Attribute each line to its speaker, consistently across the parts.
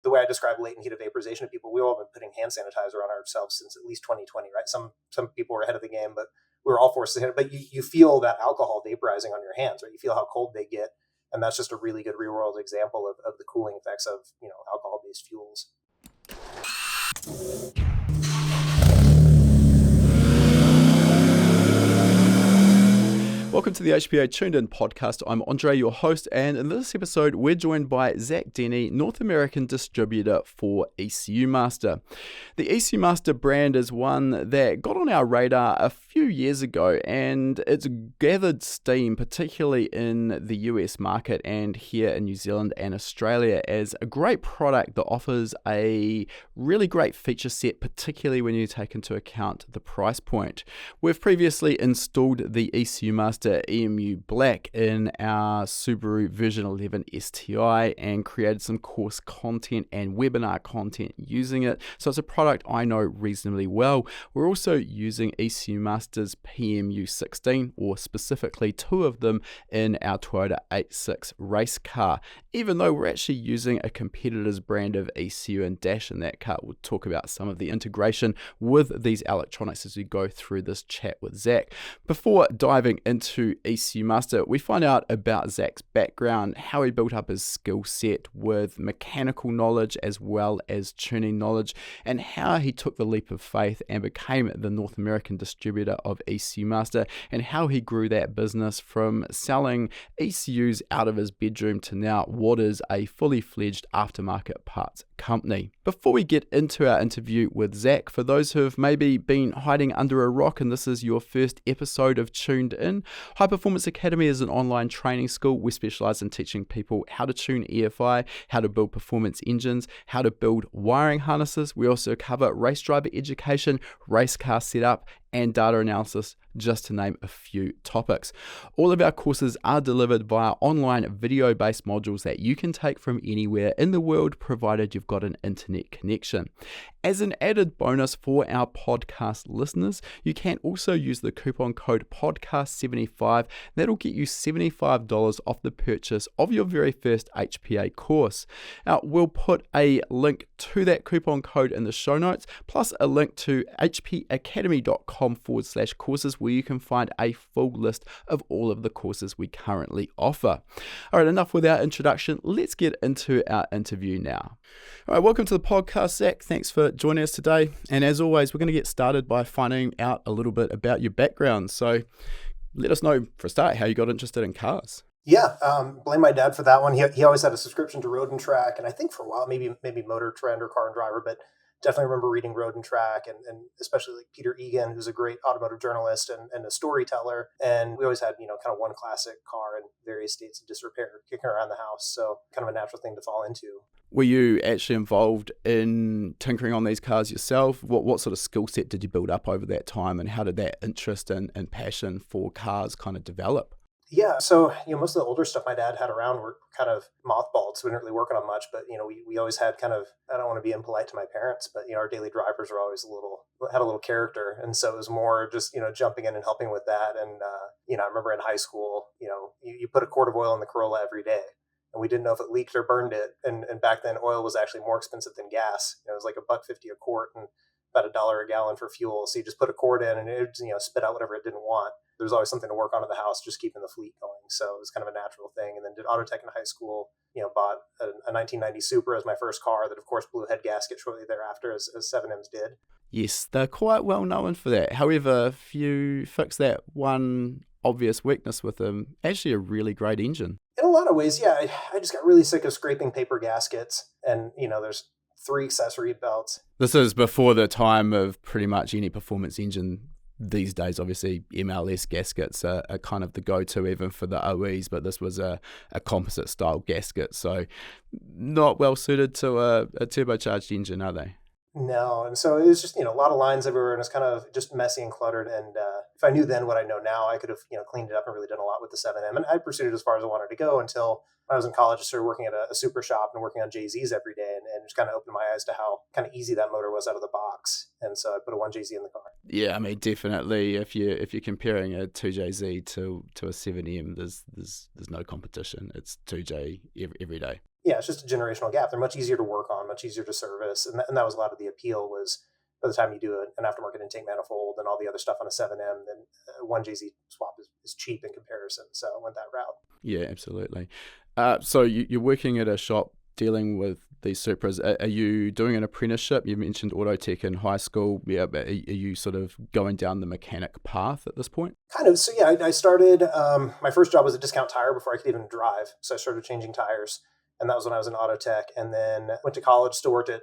Speaker 1: the way I describe latent heat of vaporization to people, we've all been putting hand sanitizer on ourselves since at least 2020, right? Some people were ahead of the game, but we were all forced to hit it. But you feel that alcohol vaporizing on your hands, right? You feel how cold they get. And that's just a really good real world example of the cooling effects of, alcohol-based fuels.
Speaker 2: Welcome to the HPA Tuned In podcast. I'm Andre, your host, and in this episode, we're joined by Zach Denney, North American distributor for ECUMaster. The ECUMaster brand is one that got on our radar a few years ago, and it's gathered steam, particularly in the US market and here in New Zealand and Australia, as a great product that offers a really great feature set, particularly when you take into account the price point. We've previously installed the ECUMaster PMU Black in our Subaru version 11 STI and created some course content and webinar content using it. So it's a product I know reasonably well. We're also using ECUMaster's PMU 16, or specifically two of them, in our Toyota 86 race car, even though we're actually using a competitor's brand of ECU and dash in that car. We'll talk about some of the integration with these electronics as we go through this chat with Zach. Before diving into ECUMaster, we find out about Zach's background, how he built up his skill set with mechanical knowledge as well as tuning knowledge, and how he took the leap of faith and became the North American distributor of ECUMaster, and how he grew that business from selling ECUs out of his bedroom to now what is a fully fledged aftermarket parts company. Before we get into our interview with Zach, for those who have maybe been hiding under a rock and this is your first episode of Tuned In, High Performance Academy is an online training school. We specialize in teaching people how to tune EFI, how to build performance engines, how to build wiring harnesses. We also cover race driver education, race car setup, and data analysis, just to name a few topics. All of our courses are delivered via online video-based modules that you can take from anywhere in the world, provided you've got an internet connection. As an added bonus for our podcast listeners, you can also use the coupon code podcast75. That'll get you $75 off the purchase of your very first HPA course. Now, we'll put a link to that coupon code in the show notes, plus a link to hpacademy.com/courses, where you can find a full list of all of the courses we currently offer. All right, enough with our introduction. Let's get into our interview now. All right, welcome to the podcast, Zach. Thanks for joining us today. And as always, we're going to get started by finding out a little bit about your background. So let us know, for a start, how you got interested in cars.
Speaker 1: Yeah, blame my dad for that one. He always had a subscription to Road and Track, and I think for a while, maybe Motor Trend or Car and Driver, but definitely remember reading Road and Track, and especially like Peter Egan, who's a great automotive journalist and a storyteller. And we always had, kind of one classic car in various states of disrepair kicking around the house. So kind of a natural thing to fall into.
Speaker 2: Were you actually involved in tinkering on these cars yourself? What sort of skill set did you build up over that time, and how did that interest and passion for cars kind of develop?
Speaker 1: Yeah, so most of the older stuff my dad had around were kind of mothballed, so we didn't really work on them much. But we always had kind of, I don't want to be impolite to my parents, but our daily drivers were always had a little character, and so it was more just jumping in and helping with that. And I remember in high school, you put a quart of oil in the Corolla every day, and we didn't know if it leaked or burned it. And back then, oil was actually more expensive than gas. It was like $1.50 a quart and about $1 a gallon for fuel. So you just put a quart in, and it spit out whatever it didn't want. There's always something to work on in the house, just keeping the fleet going. So it was kind of a natural thing. And then did auto tech in high school, bought a 1990 Supra as my first car that, of course, blew head gasket shortly thereafter, as 7Ms did.
Speaker 2: Yes, they're quite well known for that. However, if you fix that one obvious weakness with them, actually a really great engine.
Speaker 1: In a lot of ways, yeah. I just got really sick of scraping paper gaskets. And, there's 3 accessory belts.
Speaker 2: This is before the time of pretty much any performance engine. These days, obviously, MLS gaskets are kind of the go-to even for the OEs, but this was a composite style gasket, so not well suited to a turbocharged engine, are they?
Speaker 1: No, and so it was just, a lot of lines everywhere, and it's kind of just messy and cluttered. And if I knew then what I know now, I could have, cleaned it up and really done a lot with the 7M. And I pursued it as far as I wanted to go until when I was in college. I started working at a super shop and working on JZs every day, and just kind of opened my eyes to how kind of easy that motor was out of the box. And so I put a 1JZ in the car.
Speaker 2: Yeah, I mean, definitely. If you're comparing a 2JZ to a 7M, there's no competition. It's 2J every day.
Speaker 1: Yeah, it's just a generational gap. They're much easier to work on, much much easier to service. And that was a lot of the appeal was by the time you do an aftermarket intake manifold and all the other stuff on a 7M, then one JZ swap is cheap in comparison. So I went that route.
Speaker 2: Yeah, absolutely. So you're working at a shop dealing with these Supras. Are you doing an apprenticeship? You mentioned Autotech in high school. Yeah, but are you sort of going down the mechanic path at this point?
Speaker 1: Kind of. So yeah, I started, my first job was a discount tire before I could even drive. So I started changing tires. And that was when I was in Autotech, and then went to college, still worked at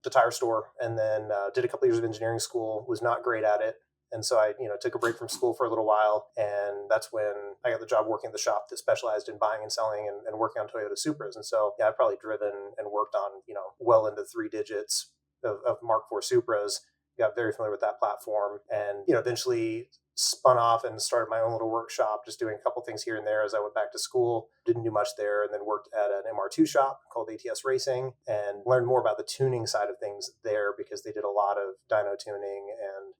Speaker 1: the tire store, and then did a couple years of engineering school, was not great at it. And so I, took a break from school for a little while. And that's when I got the job working at the shop that specialized in buying and selling and working on Toyota Supras. And so, yeah, I've probably driven and worked on, well into 3 digits of Mark IV Supras. Got very familiar with that platform, and, eventually spun off and started my own little workshop, just doing a couple things here and there as I went back to school. Didn't do much there, and then worked at an MR2 shop called ATS Racing and learned more about the tuning side of things there because they did a lot of dyno tuning and,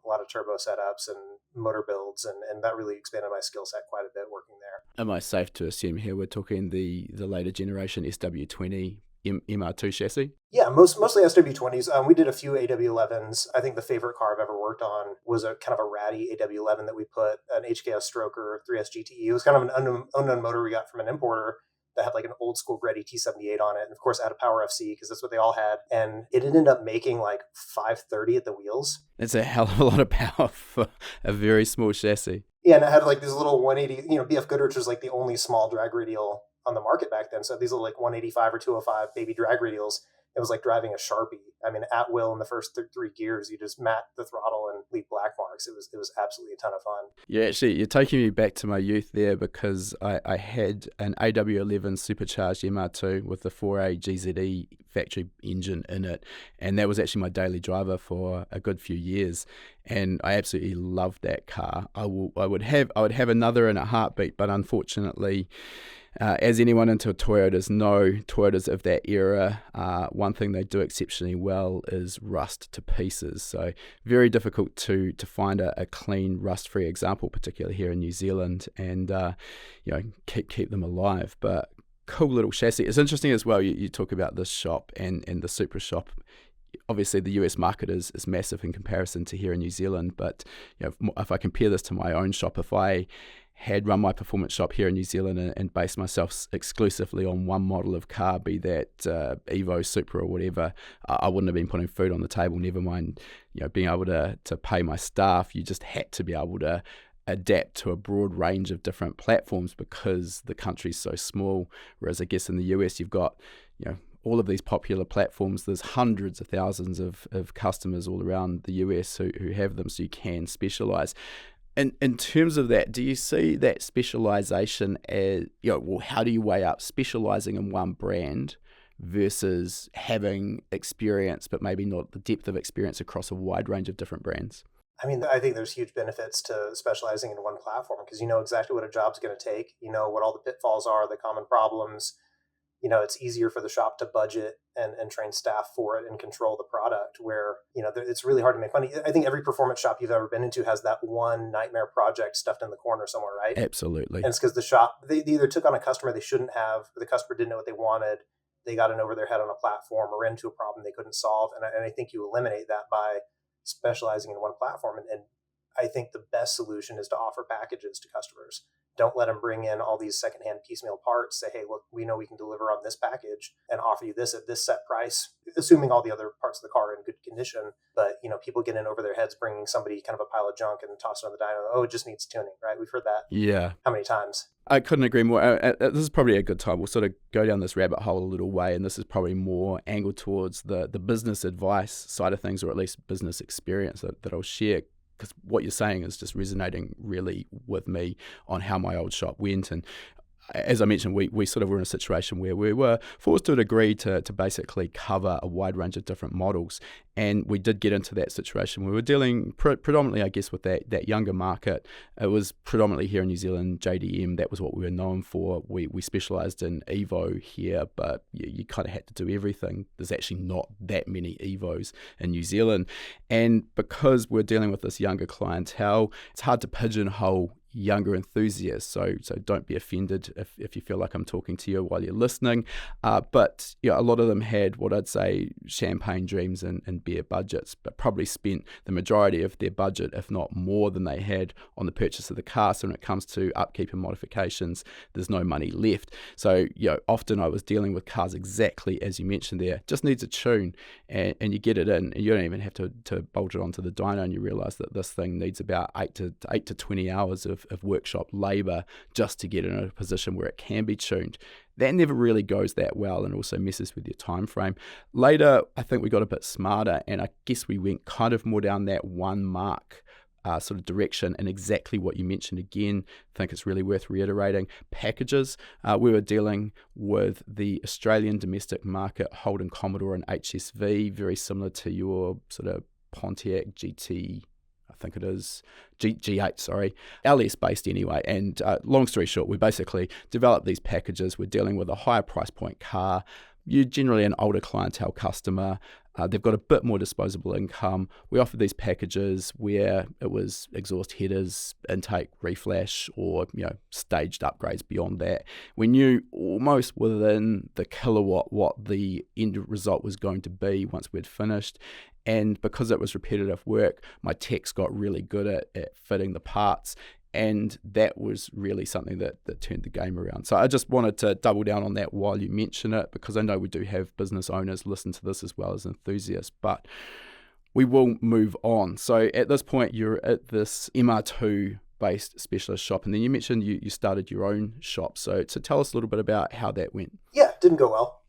Speaker 1: a lot of turbo setups and motor builds. And that really expanded my skill set quite a bit working there.
Speaker 2: Am I safe to assume here we're talking the later generation SW20 MR2 chassis?
Speaker 1: Yeah, mostly SW20s. We did a few AW11s. I think the favorite car I've ever worked on was a kind of a ratty AW11 that we put an HKS stroker 3S GTE. It was kind of an unknown motor we got from an importer that had like an old school Greddy T78 on it. And of course, it had a Power FC because that's what they all had. And it ended up making like 530 at the wheels.
Speaker 2: It's a hell of a lot of power for a very small chassis.
Speaker 1: Yeah, and it had like these little 180, BF Goodrich was like the only small drag radial on the market back then. So these little like 185 or 205 baby drag radials. It was like driving a Sharpie. I mean, at will in the first 3 gears, you just mat the throttle and leave black marks. It was absolutely a ton of fun.
Speaker 2: Yeah, actually, you're taking me back to my youth there because I had an AW11 supercharged MR2 with the 4A GZE factory engine in it, and that was actually my daily driver for a good few years. And I absolutely loved that car. I would have another in a heartbeat, but unfortunately, as anyone into Toyotas know, Toyotas of that era, one thing they do exceptionally well is rust to pieces. So very difficult to find a clean rust-free example, particularly here in New Zealand, and keep them alive. But cool little chassis. It's interesting as well. You talk about this shop and the Supra shop. Obviously, the US market is massive in comparison to here in New Zealand. But if I compare this to my own shop, if I had run my performance shop here in New Zealand and based myself exclusively on one model of car, be that Evo, Supra or whatever, I wouldn't have been putting food on the table, never mind being able to pay my staff. You just had to be able to adapt to a broad range of different platforms because the country's so small, whereas I guess in the US you've got all of these popular platforms. There's hundreds of thousands of customers all around the US who have them, so you can specialize. In terms of that, do you see that specialization as, how do you weigh up specializing in one brand versus having experience, but maybe not the depth of experience across a wide range of different brands?
Speaker 1: I mean, I think there's huge benefits to specializing in one platform because you know exactly what a job's going to take. You know what all the pitfalls are, the common problems. It's easier for the shop to budget and train staff for it and control the product where, it's really hard to make money. I think every performance shop you've ever been into has that one nightmare project stuffed in the corner somewhere, right?
Speaker 2: Absolutely.
Speaker 1: And it's because the shop, they either took on a customer they shouldn't have, or the customer didn't know what they wanted. They got in over their head on a platform or into a problem they couldn't solve. And I think you eliminate that by specializing in one platform. And I think the best solution is to offer packages to customers. Don't let them bring in all these secondhand piecemeal parts. Say, hey, look, we know we can deliver on this package and offer you this at this set price, assuming all the other parts of the car are in good condition. But, people get in over their heads, bringing somebody kind of a pile of junk and toss it on the dyno. Oh, it just needs tuning, right? We've heard that.
Speaker 2: Yeah.
Speaker 1: How many times?
Speaker 2: I couldn't agree more. This is probably a good time. We'll sort of go down this rabbit hole a little way, and this is probably more angled towards the business advice side of things, or at least business experience that I'll share. Because what you're saying is just resonating really with me on how my old shop went. And as I mentioned, we sort of were in a situation where we were forced to a degree to basically cover a wide range of different models. And we did get into that situation. We were dealing predominantly, I guess, with that younger market. It was predominantly here in New Zealand, JDM. That was what we were known for. We specialised in Evo here, but you kind of had to do everything. There's actually not that many Evos in New Zealand. And because we're dealing with this younger clientele, it's hard to pigeonhole younger enthusiasts. So don't be offended if you feel like I'm talking to you while you're listening. But a lot of them had what I'd say champagne dreams and beer budgets, but probably spent the majority of their budget, if not more than they had, on the purchase of the car. So when it comes to upkeep and modifications, there's no money left. So often I was dealing with cars exactly as you mentioned there, just needs a tune, and you get it in, and you don't even have to bolt it onto the dyno, and you realize that this thing needs about 8 to 20 hours of workshop labor just to get it in a position where it can be tuned. That never really goes that well, and also messes with your time frame. Later, I think we got a bit smarter, and I guess we went kind of more down that one mark sort of direction, and exactly what you mentioned again. I think it's really worth reiterating. Packages. We were dealing with the Australian domestic market, Holden Commodore and HSV, very similar to your sort of Pontiac GT, I think it is, G8, sorry, LS based anyway. And long story short, we basically developed these packages. We're dealing with a higher price point car. You're generally an older clientele customer. They've got a bit more disposable income. We offered these packages where it was exhaust headers, intake, reflash, or staged upgrades beyond that. We knew almost within the kilowatt what the end result was going to be once we'd finished. And because it was repetitive work, my techs got really good at fitting the parts. And that was really something that turned the game around. So I just wanted to double down on that while you mention it, because I know we do have business owners listen to this as well as enthusiasts, but we will move on. So at this point, you're at this MR2 based specialist shop, and then you mentioned you started your own shop. So tell us a little bit about how that went.
Speaker 1: Yeah, it didn't go well.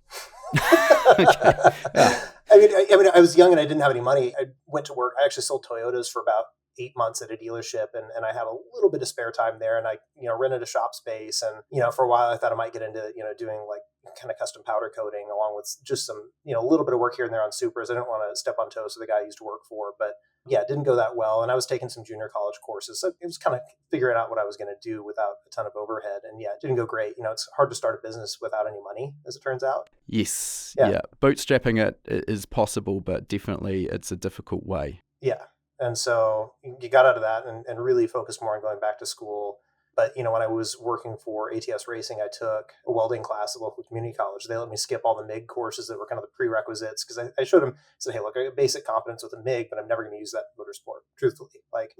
Speaker 2: Okay. Yeah.
Speaker 1: I mean, I was young and I didn't have any money. I went to work. I actually sold Toyotas for about 8 months at a dealership, and I had a little bit of spare time there, and I rented a shop space, and for a while I thought I might get into doing like kind of custom powder coating along with just some a little bit of work here and there on Supras. I didn't want to step on toes with the guy I used to work for, but yeah, it didn't go that well, and I was taking some junior college courses, so it was kind of figuring out what I was going to do without a ton of overhead, and yeah, it didn't go great. It's hard to start a business without any money, as it turns out.
Speaker 2: Yes, yeah. Bootstrapping it is possible, but definitely it's a difficult way.
Speaker 1: Yeah. And so you got out of that and really focused more on going back to school. But, when I was working for ATS Racing, I took a welding class at local community college. They let me skip all the MIG courses that were kind of the prerequisites, because I showed them, said, hey, look, I got basic competence with a MIG, but I'm never going to use that in motorsport, truthfully. Like,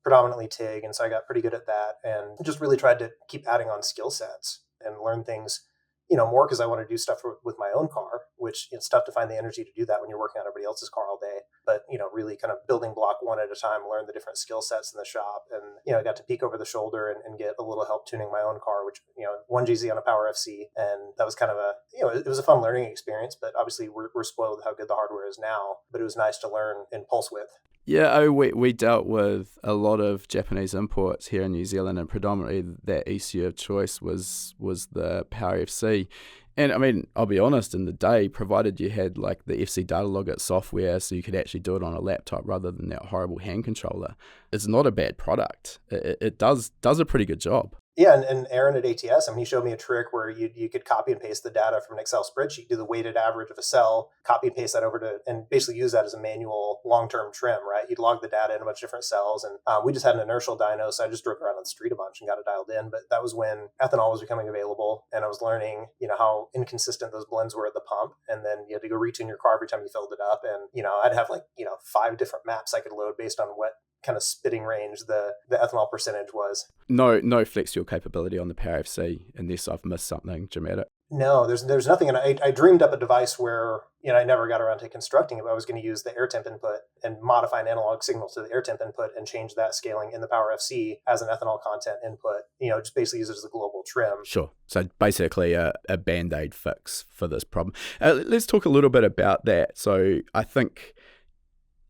Speaker 1: predominantly TIG. And so I got pretty good at that and just really tried to keep adding on skill sets and learn things more, because I want to do stuff with my own car, which it's tough to find the energy to do that when you're working on everybody else's car all day. But, really kind of building block one at a time, learn the different skill sets in the shop. And, I got to peek over the shoulder and get a little help tuning my own car, which, 1GZ on a Power FC. And that was kind of it was a fun learning experience, but obviously we're spoiled with how good the hardware is now, but it was nice to learn in pulse width.
Speaker 2: Yeah, we dealt with a lot of Japanese imports here in New Zealand, and predominantly that ECU of choice was the Power FC. And I mean, I'll be honest, in the day, provided you had like the FC data logger software so you could actually do it on a laptop rather than that horrible hand controller, it's not a bad product. It does a pretty good job.
Speaker 1: Yeah, and Aaron at ATS, he showed me a trick where you could copy and paste the data from an Excel spreadsheet, do the weighted average of a cell, copy and paste that over to, and basically use that as a manual long-term trim, right? You'd log the data in a bunch of different cells, and we just had an inertial dyno, so I just drove around on the street a bunch and got it dialed in. But that was when ethanol was becoming available, and I was learning, how inconsistent those blends were at the pump, and then you had to go retune your car every time you filled it up, and I'd have 5 different maps I could load based on what kind of spitting range the ethanol percentage was.
Speaker 2: No flex fuel capability on the Power FC, unless I've missed something dramatic.
Speaker 1: No, there's nothing. And I dreamed up a device where, I never got around to constructing it, but I was going to use the air temp input and modify an analog signal to the air temp input and change that scaling in the Power FC as an ethanol content input, just basically use it as a global trim.
Speaker 2: Sure. So basically a Band-Aid fix for this problem. Let's talk a little bit about that. So I think,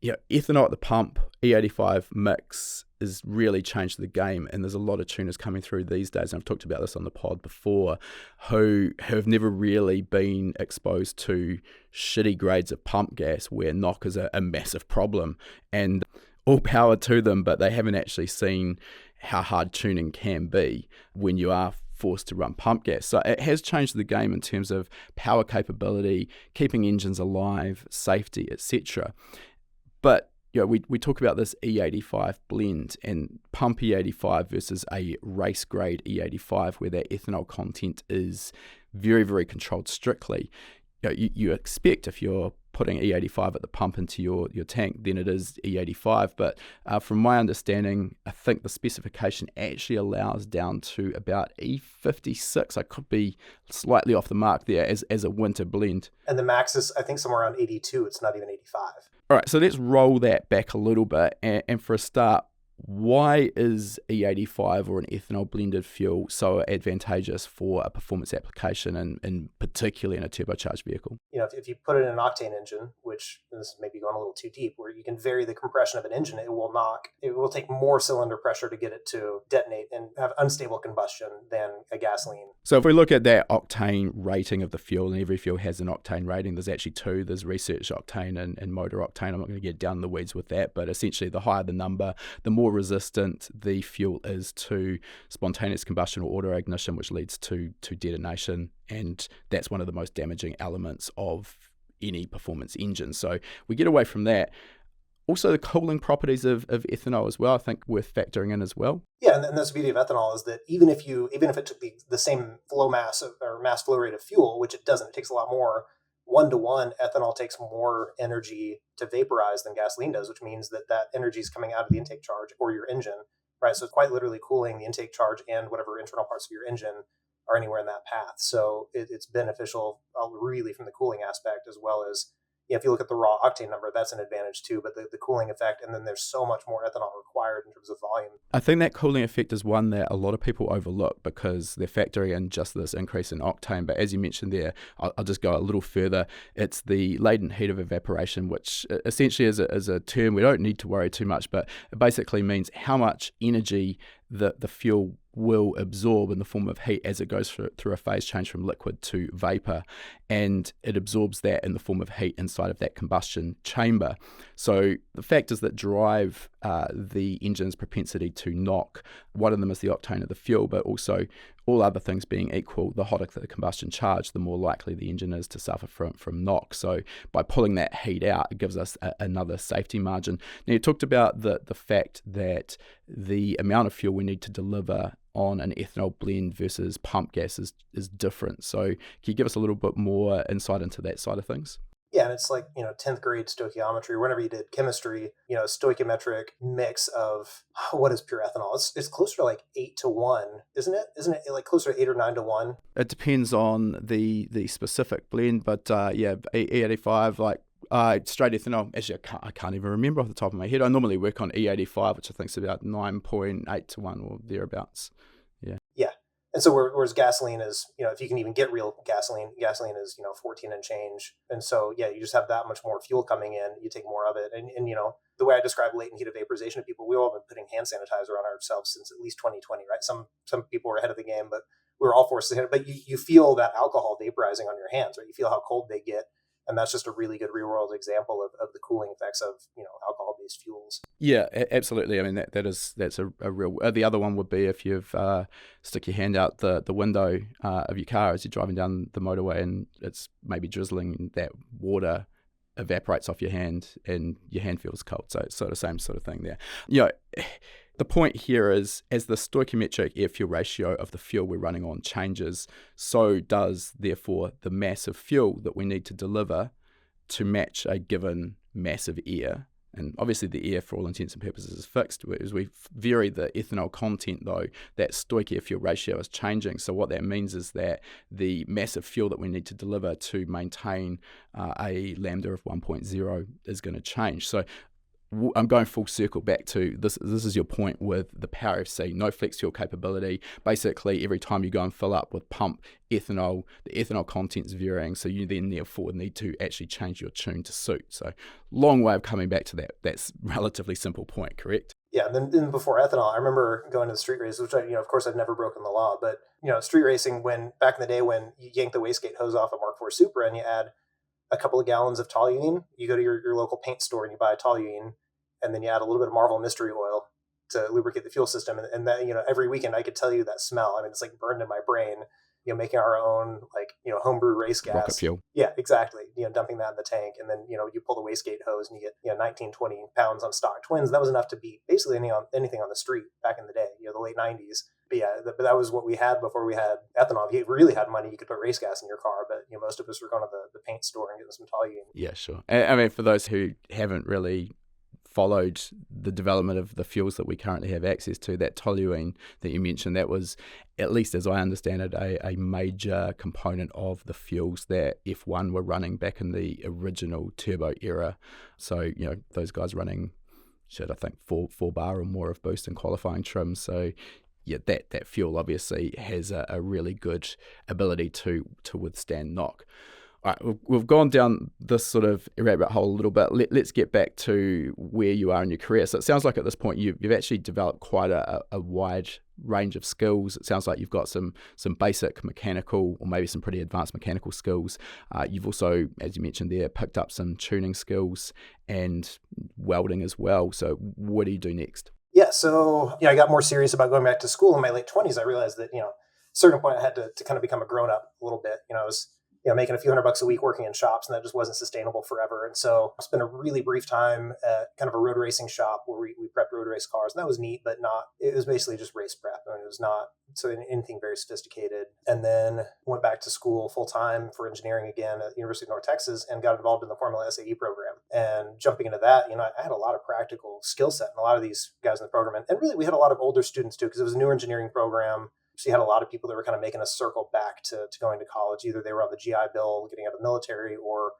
Speaker 2: ethanol at the pump, E85 mix has really changed the game, and there's a lot of tuners coming through these days, and I've talked about this on the pod before, who have never really been exposed to shitty grades of pump gas where knock is a massive problem, and all power to them, but they haven't actually seen how hard tuning can be when you are forced to run pump gas. So it has changed the game in terms of power capability, keeping engines alive, safety, etc. But we talk about this E85 blend and pump E85 versus a race grade E85 where that ethanol content is very, very controlled strictly. You expect if you're putting E85 at the pump into your tank, then it is E85. But from my understanding, I think the specification actually allows down to about E56. I could be slightly off the mark there as a winter blend.
Speaker 1: And the max is, I think, somewhere around 82. It's not even 85.
Speaker 2: All right, so let's roll that back a little bit. And for a start, why is E85 or an ethanol blended fuel so advantageous for a performance application and particularly in a turbocharged vehicle?
Speaker 1: If you put it in an octane engine, which this is maybe going a little too deep, where you can vary the compression of an engine, it will take more cylinder pressure to get it to detonate and have unstable combustion than a gasoline.
Speaker 2: So if we look at that octane rating of the fuel, and every fuel has an octane rating, there's actually two. There's research octane and motor octane. I'm not going to get down in the weeds with that, but essentially the higher the number, the more resistant the fuel is to spontaneous combustion or auto ignition, which leads to detonation, and that's one of the most damaging elements of any performance engine. So we get away from that. Also, the cooling properties of ethanol as well, I think worth factoring in as well.
Speaker 1: Yeah, and that's the beauty of ethanol is that even if it took the same flow mass or mass flow rate of fuel, which it doesn't, it takes a lot more. 1-to-1, ethanol takes more energy to vaporize than gasoline does, which means that energy is coming out of the intake charge or your engine, right? So it's quite literally cooling the intake charge and whatever internal parts of your engine are anywhere in that path. So it's beneficial really from the cooling aspect, as well as if you look at the raw octane number, that's an advantage too, but the cooling effect, and then there's so much more ethanol required in terms of volume.
Speaker 2: I think that cooling effect is one that a lot of people overlook because they're factoring in just this increase in octane. But as you mentioned there, I'll just go a little further. It's the latent heat of evaporation, which essentially is a term we don't need to worry too much, but it basically means how much energy the fuel will absorb in the form of heat as it goes through a phase change from liquid to vapor, and it absorbs that in the form of heat inside of that combustion chamber. So the factors that drive the engine's propensity to knock, one of them is the octane of the fuel, but also all other things being equal, the hotter the combustion charge, the more likely the engine is to suffer from knock. So by pulling that heat out, it gives us another safety margin. Now, you talked about the fact that the amount of fuel we need to deliver on an ethanol blend versus pump gas is different. So can you give us a little bit more insight into that side of things?
Speaker 1: Yeah, and it's like, 10th grade stoichiometry, or whenever you did chemistry, stoichiometric mix of what is pure ethanol. It's closer to like 8-to-1, isn't it? Isn't it like closer to 8 or 9-to-1?
Speaker 2: It depends on the specific blend, but E85, like straight ethanol, actually I can't even remember off the top of my head. I normally work on E85, which I think is about 9.8-to-1 or thereabouts.
Speaker 1: Yeah. And so whereas gasoline is, if you can even get real gasoline is, 14 and change. And so, yeah, you just have that much more fuel coming in, you take more of it. And the way I describe latent heat of vaporization to people, we've all been putting hand sanitizer on ourselves since at least 2020, right? Some people were ahead of the game, but we were all forced to, but you feel that alcohol vaporizing on your hands, right? You feel how cold they get. And that's just a really good real world example of the cooling effects of, alcohol-based fuels.
Speaker 2: Yeah, absolutely. I mean, that's a real. The other one would be if you've stick your hand out the window of your car as you're driving down the motorway and it's maybe drizzling, and that water evaporates off your hand and your hand feels cold. So it's sort of same sort of thing there. The point here is, as the stoichiometric air-fuel ratio of the fuel we're running on changes, so does, therefore, the mass of fuel that we need to deliver to match a given mass of air. And obviously the air, for all intents and purposes, is fixed. As we vary the ethanol content, though, that stoic air-fuel ratio is changing. So what that means is that the mass of fuel that we need to deliver to maintain a lambda of 1.0 is going to change. So I'm going full circle back to this. This is your point with the Power FC, no flex fuel capability. Basically, every time you go and fill up with pump ethanol, the ethanol content's varying, so you then therefore need to actually change your tune to suit. So, long way of coming back to that. That's relatively simple point, correct?
Speaker 1: Yeah, and then before ethanol, I remember going to the street race, which of course I've never broken the law, but street racing, when back in the day when you yank the wastegate hose off a Mark IV Supra and you add a couple of gallons of toluene, you go to your local paint store and you buy a toluene, and then you add a little bit of Marvel Mystery Oil to lubricate the fuel system. And that, every weekend I could tell you that smell. I mean, it's like burned in my brain. making our own, like, homebrew race
Speaker 2: Rocket
Speaker 1: gas.
Speaker 2: fuel.
Speaker 1: Yeah, exactly. Dumping that in the tank, and then, you pull the wastegate hose and you get, 19, 20 pounds on stock twins. That was enough to beat basically anything on the street back in the day, the late 90s. But yeah, but that was what we had before we had ethanol. If you really had money, you could put race gas in your car, but most of us were going to the paint store and getting some toluene.
Speaker 2: Yeah, sure. I mean, for those who haven't really followed the development of the fuels that we currently have access to, that toluene that you mentioned, that was, at least as I understand it, a major component of the fuels that F1 were running back in the original turbo era. So, those guys running, I think, 4 bar or more of boost in qualifying trim. So yeah, that fuel obviously has a really good ability to withstand knock. All right, we've gone down this sort of rabbit hole a little bit. Let's get back to where you are in your career. So it sounds like at this point you've actually developed quite a wide range of skills. It sounds like you've got some basic mechanical, or maybe some pretty advanced mechanical skills. You've also, as you mentioned there, picked up some tuning skills and welding as well. So what do you do next?
Speaker 1: Yeah, so I got more serious about going back to school in my late 20s. I realized that, at a certain point I had to kind of become a grown up a little bit. I was making a few $100 a week working in shops, and that just wasn't sustainable forever. And so I spent a really brief time at kind of a road racing shop where we prepped road race cars, and that was neat, but it was basically just race prep. I mean, it was not anything very sophisticated. And then went back to school full time for engineering again at the University of North Texas, and got involved in the Formula SAE program. And jumping into that, I had a lot of practical skill set, and a lot of these guys in the program, and really we had a lot of older students too, because it was a new engineering program. So you had a lot of people that were kind of making a circle back to going to college. Either they were on the GI Bill, getting out of the military, or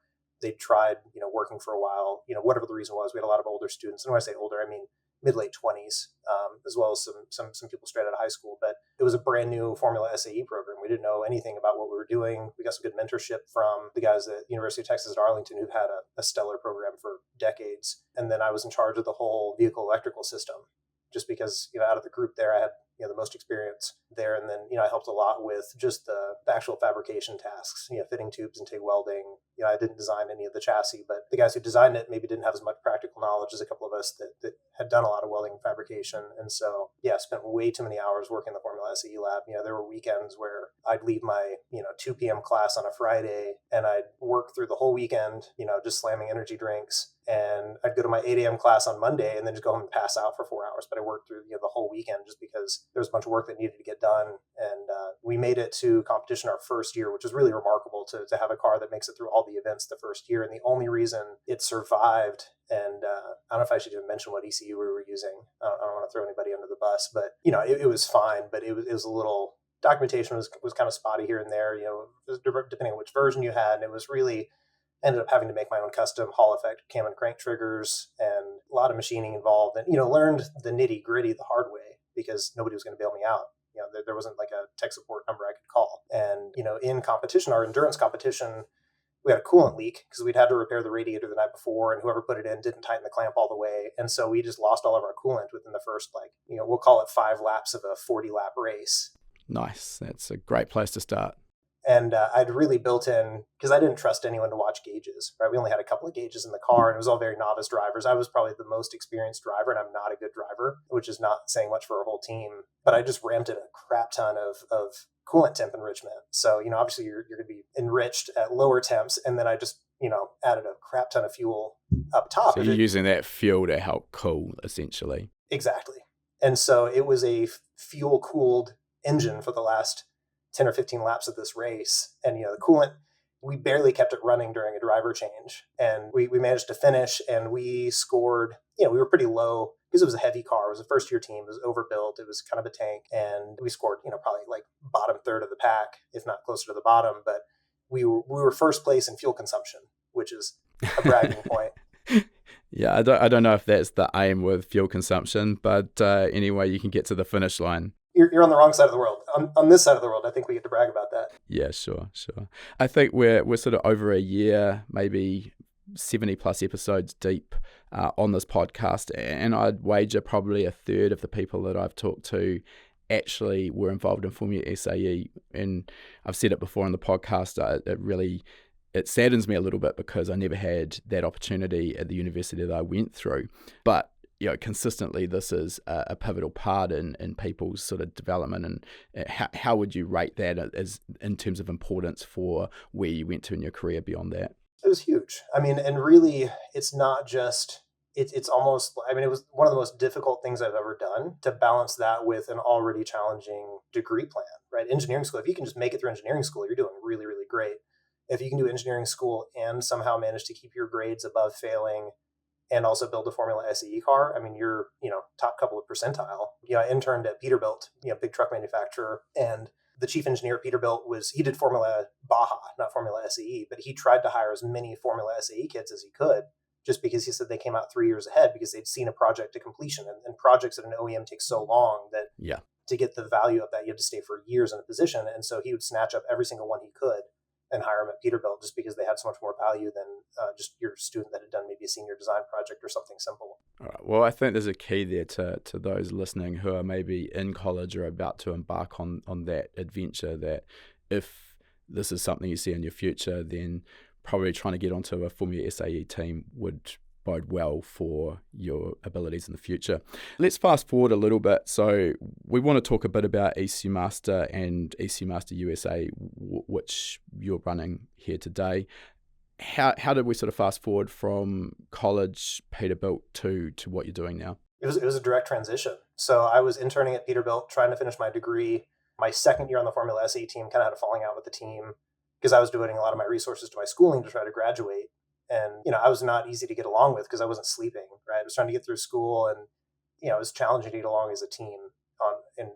Speaker 1: they'd tried, working for a while, whatever the reason was. We had a lot of older students. And when I say older, I mean mid-late 20s, as well as some people straight out of high school. But it was a brand new Formula SAE program. We didn't know anything about what we were doing. We got some good mentorship from the guys at University of Texas at Arlington, who've had a stellar program for decades. And then I was in charge of the whole vehicle electrical system, just because, out of the group there, I had the most experience there. And then, I helped a lot with just the actual fabrication tasks, fitting tubes and TIG welding. I didn't design any of the chassis, but the guys who designed it maybe didn't have as much practical knowledge as a couple of us that had done a lot of welding and fabrication. And so, I spent way too many hours working in the Formula SAE lab. There were weekends where I'd leave my, 2 p.m. class on a Friday, and I'd work through the whole weekend, just slamming energy drinks. And I'd go to my 8 a.m. class on Monday and then just go home and pass out for 4 hours. But I worked through the whole weekend just because there was a bunch of work that needed to get done. And we made it to competition our first year, which is really remarkable to have a car that makes it through all the events the first year. And the only reason it survived, and I don't know if I should even mention what ECU we were using. I don't want to throw anybody under the bus, but it was fine. But it was a little, documentation was kind of spotty here and there, depending on which version you had. And it was really, ended up having to make my own custom Hall effect cam and crank triggers, and a lot of machining involved, and learned the nitty gritty the hard way, because nobody was going to bail me out. There wasn't like a tech support number I could call. And in competition, our endurance competition, we had a coolant leak because we'd had to repair the radiator the night before, and whoever put it in didn't tighten the clamp all the way, and so we just lost all of our coolant within the first, we'll call it 5 laps of a 40 lap race.
Speaker 2: Nice. That's a great place to start.
Speaker 1: And I'd really built in, because I didn't trust anyone to watch gauges, right? We only had a couple of gauges in the car, and it was all very novice drivers. I was probably the most experienced driver, and I'm not a good driver, which is not saying much for our whole team. But I just ramped in a crap ton of coolant temp enrichment. So, obviously you're going to be enriched at lower temps. And then I just, added a crap ton of fuel up top.
Speaker 2: So you're using that fuel to help cool, essentially.
Speaker 1: Exactly. And so it was a fuel-cooled engine for the last 10 or 15 laps of this race. And, the coolant, we barely kept it running during a driver change. And we managed to finish, and we scored, we were pretty low because it was a heavy car. It was a first year team. It was overbuilt. It was kind of a tank. And we scored, probably like bottom third of the pack, if not closer to the bottom. But we were first place in fuel consumption, which is a bragging point.
Speaker 2: Yeah, I don't know if that's the aim with fuel consumption, but anyway, you can get to the finish line.
Speaker 1: You're on the wrong side of the world. On this side of the world, I think we get to brag about that.
Speaker 2: Yeah, sure. I think we're sort of over a year, maybe 70 plus episodes deep on this podcast, and I'd wager probably a third of the people that I've talked to actually were involved in Formula SAE. And I've said it before on the podcast, it saddens me a little bit because I never had that opportunity at the university that I went through. But consistently this is a pivotal part in people's sort of development, and how would you rate that as in terms of importance for where you went to in your career beyond that?
Speaker 1: It was huge. I mean, and really, it's not just, it's almost, I mean, it was one of the most difficult things I've ever done to balance that with an already challenging degree plan, right? Engineering school, if you can just make it through engineering school, you're doing really, really great. If you can do engineering school and somehow manage to keep your grades above failing and also build a Formula SE car, I mean, you're, top couple of percentile. I interned at Peterbilt, big truck manufacturer, and the chief engineer at Peterbilt he did Formula Baja, not Formula SE, but he tried to hire as many Formula SE kids as he could, just because he said they came out 3 years ahead because they'd seen a project to completion. And projects at an OEM take so long that to get the value of that, you have to stay for years in a position. And so he would snatch up every single one he could and hire them at Peterbilt just because they had so much more value than just your student that had done maybe a senior design project or something simple.
Speaker 2: All right. Well, I think there's a key there to those listening who are maybe in college or about to embark on that adventure, that if this is something you see in your future, then probably trying to get onto a Formula SAE team would bode well for your abilities in the future. Let's fast forward a little bit. So we want to talk a bit about ECUMaster and ECUMaster USA, which you're running here today. How did we sort of fast forward from college, Peterbilt, to what you're doing now?
Speaker 1: It was a direct transition. So I was interning at Peterbilt, trying to finish my degree. My second year on the Formula SE team, kind of had a falling out with the team because I was devoting a lot of my resources to my schooling to try to graduate. And, I was not easy to get along with because I wasn't sleeping, right? I was trying to get through school, and, it was challenging to get along as a team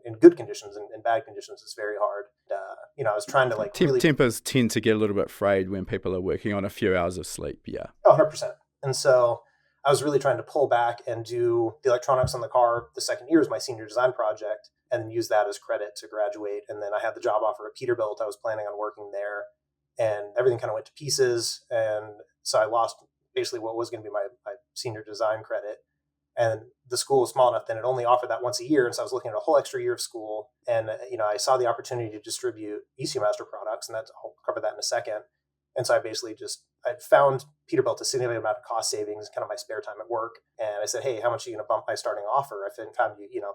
Speaker 1: in good conditions, and in bad conditions, it's very hard. I was trying to really...
Speaker 2: Tempers tend to get a little bit frayed when people are working on a few hours of sleep, yeah.
Speaker 1: Oh, 100%. And so I was really trying to pull back and do the electronics on the car the second year as my senior design project, and use that as credit to graduate. And then I had the job offer at Peterbilt. I was planning on working there, and everything kind of went to pieces. And so I lost basically what was going to be my senior design credit. And the school was small enough that it only offered that once a year. And so I was looking at a whole extra year of school. And, I saw the opportunity to distribute ECUMaster products, and I'll cover that in a second. And so I basically I found Peterbilt a significant amount of cost savings, kind of my spare time at work. And I said, hey, how much are you going to bump my starting offer? I found,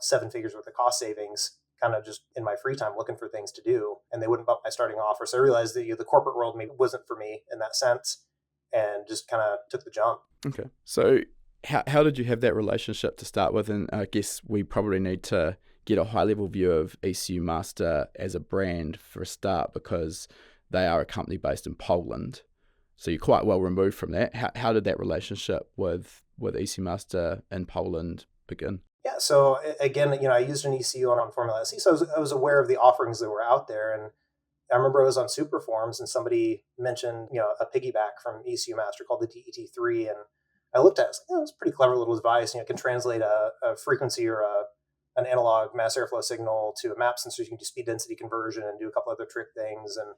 Speaker 1: 7 figures worth of cost savings, kind of just in my free time looking for things to do. And they wouldn't bump my starting offer. So I realized that the corporate world maybe wasn't for me in that sense, and just kind of took the jump.
Speaker 2: Okay. So how did you have that relationship to start with? And I guess we probably need to get a high-level view of ECUMaster as a brand for a start, because they are a company based in Poland. So you're quite well removed from that. How did that relationship with ECUMaster in Poland begin?
Speaker 1: Yeah, so again, I used an ECU on Formula SE, so I was aware of the offerings that were out there. And I remember I was on Super Forums and somebody mentioned, a piggyback from ECUMaster called the DET3. And I looked at it, I was like, it's a pretty clever little device. It can translate a frequency or an analog mass airflow signal to a map sensor. You can do speed density conversion and do a couple other trick things. And,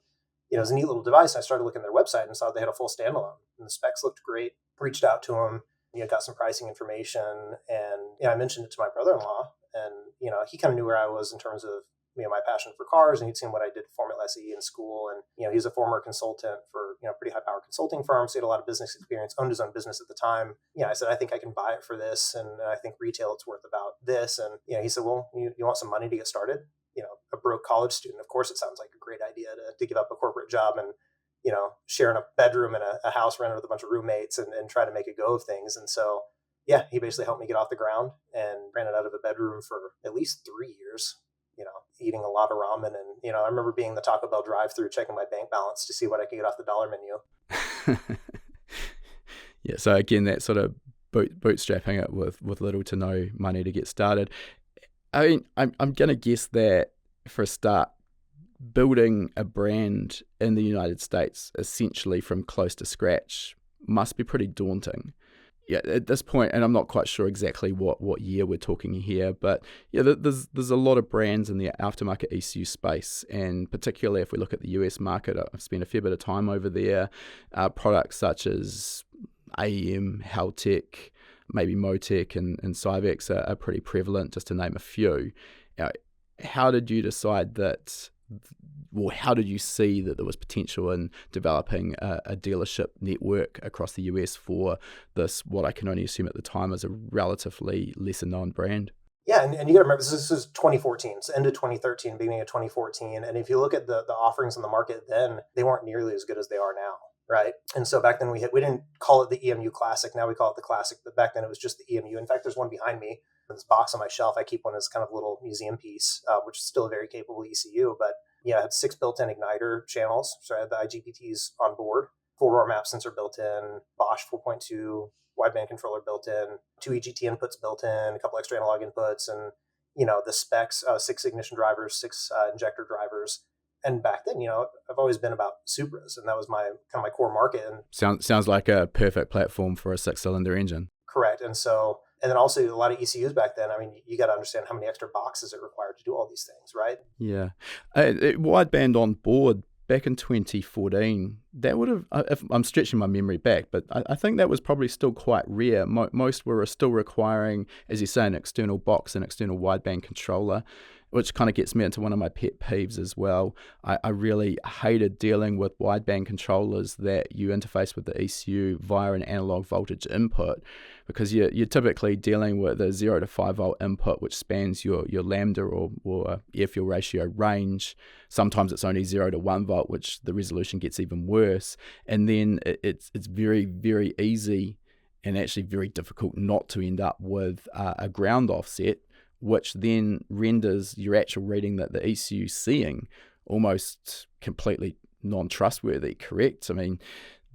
Speaker 1: it was a neat little device. And I started looking at their website and saw they had a full standalone, and the specs looked great. Reached out to them, got some pricing information. And, I mentioned it to my brother-in-law, and, he kind of knew where I was in terms of, my passion for cars, and he'd seen what I did for Formula SE in school. And, he's a former consultant for, pretty high power consulting firm. So he had a lot of business experience, owned his own business at the time. I said, I think I can buy it for this. And I think retail, it's worth about this. And, he said, well, you want some money to get started? A broke college student, of course, it sounds like a great idea to give up a corporate job and, sharing a bedroom in a house rented with a bunch of roommates and try to make a go of things. And so, yeah, he basically helped me get off the ground and ran it out of a bedroom for at least 3 years. Eating a lot of ramen. And, I remember being in the Taco Bell drive-through, checking my bank balance to see what I could get off the dollar menu.
Speaker 2: Yeah. So again, that sort of bootstrapping it with little to no money to get started. I mean, I'm going to guess that for a start, building a brand in the United States, essentially from close to scratch, must be pretty daunting. Yeah, at this point, and I'm not quite sure exactly what year we're talking here, but yeah, there's a lot of brands in the aftermarket ECU space, and particularly if we look at the US market, I've spent a fair bit of time over there. Products such as AEM, Haltech, maybe Motec, and Cyvex are pretty prevalent, just to name a few. How did you decide that how did you see that there was potential in developing a dealership network across the US for this, what I can only assume at the time is a relatively lesser known brand?
Speaker 1: Yeah, and you got to remember this is 2014, so end of 2013, beginning of 2014. And if you look at the offerings in the market then, they weren't nearly as good as they are now, right? And so back then we didn't call it the EMU Classic. Now we call it the Classic, but back then it was just the EMU. In fact, there's one behind me in this box on my shelf. I keep one as kind of a little museum piece, which is still a very capable ECU. But yeah, I had 6 built-in igniter channels, so I had the IGBTs on board, 4-door map sensor built in, Bosch 4.2 wideband controller built in, 2 EGT inputs built in, a couple extra analog inputs, and the specs: 6 ignition drivers, 6 injector drivers. And back then, I've always been about Supras, and that was my kind of my core market. And
Speaker 2: Sounds like a perfect platform for a 6-cylinder engine.
Speaker 1: correct. And then also a lot of ECUs back then. I mean, you got to understand how many extra boxes it required to do all these things, right?
Speaker 2: Yeah. Wideband on board back in 2014, that would have, if I'm stretching my memory back, but I think that was probably still quite rare. Most were still requiring, as you say, an external box and external wideband controller, which kind of gets me into one of my pet peeves as well. I really hated dealing with wideband controllers that you interface with the ECU via an analog voltage input, because you're typically dealing with a 0 to 5 volt input, which spans your lambda or air fuel ratio range. Sometimes it's only 0 to 1 volt, which the resolution gets even worse. And then it's very, very easy and actually very difficult not to end up with a ground offset, which then renders your actual reading that the ECU is seeing almost completely non-trustworthy, correct? I mean,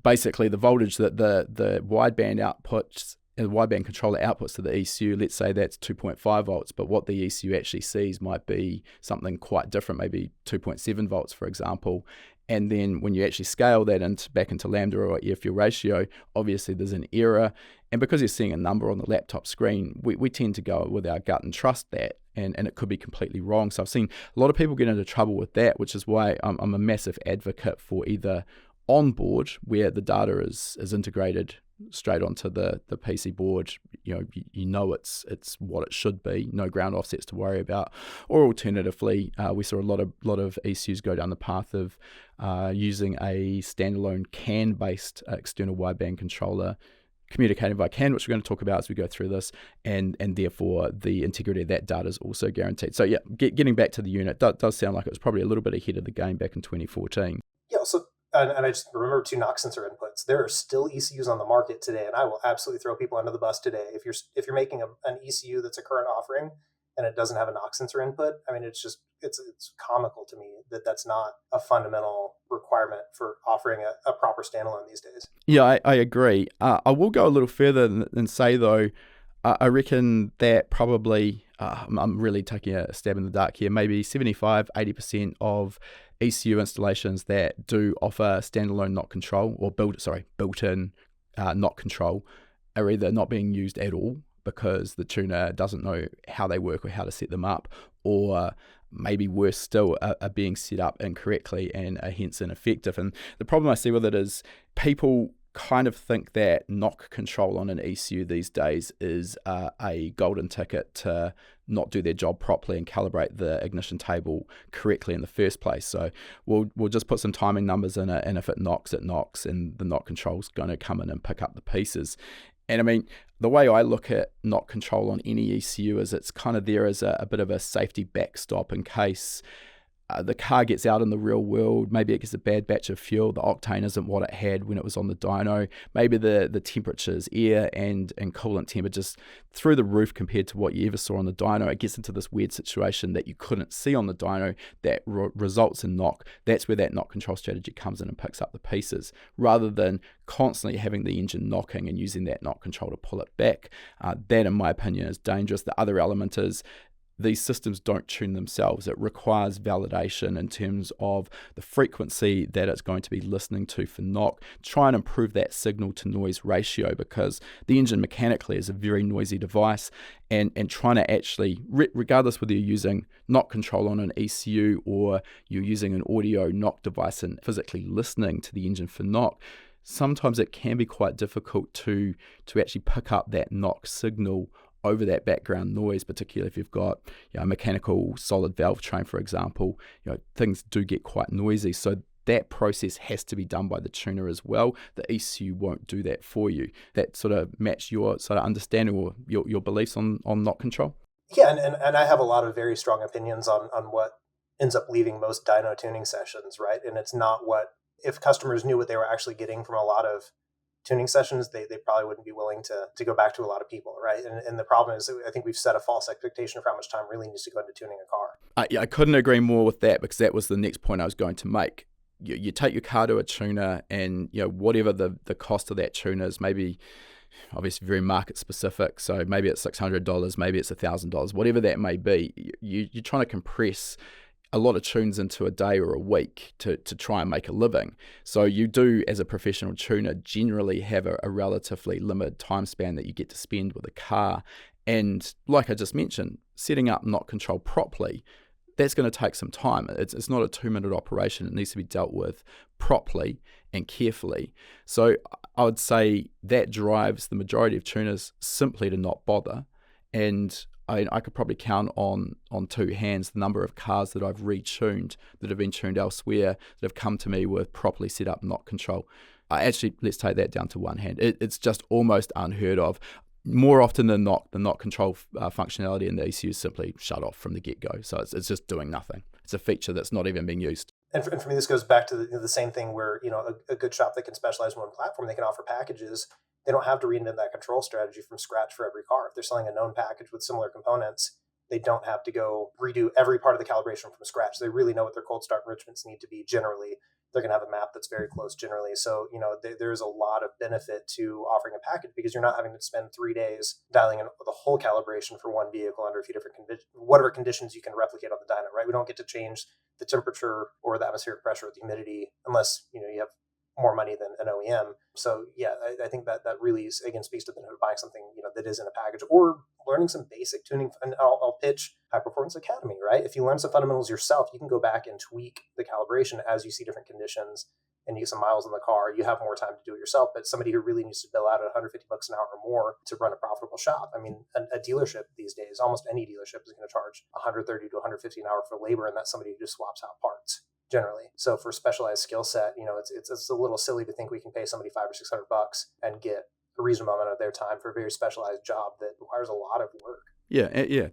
Speaker 2: basically the voltage that the wideband outputs, and the wideband controller outputs to the ECU, let's say that's 2.5 volts, but what the ECU actually sees might be something quite different, maybe 2.7 volts, for example. And then when you actually scale that back into lambda or air fuel ratio, obviously there's an error. And because you're seeing a number on the laptop screen, we tend to go with our gut and trust that. And it could be completely wrong. So I've seen a lot of people get into trouble with that, which is why I'm a massive advocate for either on board, where the data is integrated straight onto the PC board, it's what it should be, no ground offsets to worry about. Or alternatively, we saw a lot of ECUs go down the path of using a standalone CAN-based external wideband controller, communicating via CAN, which we're going to talk about as we go through this, and therefore the integrity of that data is also guaranteed. So yeah, getting back to the unit, does sound like it was probably a little bit ahead of the game back in 2014.
Speaker 1: Yeah, so and I just remember 2 knock sensor inputs. There are still ECUs on the market today, and I will absolutely throw people under the bus today. If you're making an ECU that's a current offering and it doesn't have a knock sensor input, I mean, it's comical to me that that's not a fundamental requirement for offering a proper standalone these days.
Speaker 2: Yeah, I agree. I will go a little further and say, though, I reckon that probably, I'm really taking a stab in the dark here, maybe 75-80% of ECU installations that do offer standalone knock control or built-in knock control are either not being used at all because the tuner doesn't know how they work or how to set them up, or maybe worse still, are being set up incorrectly and are hence ineffective. And the problem I see with it is people kind of think that knock control on an ECU these days is a golden ticket to not do their job properly and calibrate the ignition table correctly in the first place. So we'll just put some timing numbers in it, and if it knocks, and the knock control's going to come in and pick up the pieces. And I mean, the way I look at knock control on any ECU is it's kind of there as a bit of a safety backstop in case the car gets out in the real world. Maybe it gets a bad batch of fuel, the octane isn't what it had when it was on the dyno, maybe the temperatures, air and coolant temperatures through the roof compared to what you ever saw on the dyno. It gets into this weird situation that you couldn't see on the dyno that results in knock. That's where that knock control strategy comes in and picks up the pieces, rather than constantly having the engine knocking and using that knock control to pull it back. That, in my opinion, is dangerous. The other element is these systems don't tune themselves. It requires validation in terms of the frequency that it's going to be listening to for knock. Try and improve that signal to noise ratio, because the engine mechanically is a very noisy device, and trying to actually, regardless whether you're using knock control on an ECU or you're using an audio knock device and physically listening to the engine for knock, sometimes it can be quite difficult to actually pick up that knock signal over that background noise, particularly if you've got a mechanical solid valve train, for example. Things do get quite noisy. So that process has to be done by the tuner as well. The ECU won't do that for you. That sort of match your sort of understanding or your beliefs on knock control?
Speaker 1: Yeah, and I have a lot of very strong opinions on what ends up leaving most dyno tuning sessions, right? And it's not what, if customers knew what they were actually getting from a lot of tuning sessions, they probably wouldn't be willing to go back to a lot of people, right? And the problem is, I think we've set a false expectation of how much time really needs to go into tuning a car.
Speaker 2: I couldn't agree more with that, because that was the next point I was going to make. You take your car to a tuner, and whatever the cost of that tuner is, maybe obviously very market specific, so maybe it's $600, maybe it's $1,000, whatever that may be. You're trying to compress a lot of tunes into a day or a week to try and make a living. So you do, as a professional tuner, generally have a relatively limited time span that you get to spend with a car. And like I just mentioned, setting up knock control properly, that's going to take some time. It's not a 2-minute operation. It needs to be dealt with properly and carefully. So I would say that drives the majority of tuners simply to not bother. And I could probably count on 2 hands the number of cars that I've retuned that have been tuned elsewhere that have come to me with properly set up knock control. Actually, let's take that down to 1 hand. It's just almost unheard of. More often than not, the knock control functionality in the ECU is simply shut off from the get-go. So it's just doing nothing. It's a feature that's not even being used.
Speaker 1: And for me, this goes back to the same thing where, a good shop that can specialize in one platform, they can offer packages. They don't have to reinvent that control strategy from scratch for every car. If they're selling a known package with similar components, they don't have to go redo every part of the calibration from scratch. They really know what their cold start enrichments need to be generally. They're going to have a map that's very close generally. So, there's a lot of benefit to offering a package, because you're not having to spend 3 days dialing in the whole calibration for one vehicle under a few different conditions, whatever conditions you can replicate on the dyno, right? We don't get to change the temperature or the atmospheric pressure or the humidity unless, you have more money than an OEM. So yeah, I think that really is, again, speaks to the note of buying something, that is in a package, or learning some basic tuning. And I'll pitch High Performance Academy, right? If you learn some fundamentals yourself, you can go back and tweak the calibration as you see different conditions and you get some miles in the car. You have more time to do it yourself. But somebody who really needs to bill out at $150 an hour or more to run a profitable shop, I mean, a dealership these days, almost any dealership is going to charge $130 to $150 an hour for labor, and that's somebody who just swaps out parts generally. So for specialized skill set, it's a little silly to think we can pay somebody $500 or $600 and get a reasonable amount of their time for a very specialized job that requires a lot of work.
Speaker 2: Yeah,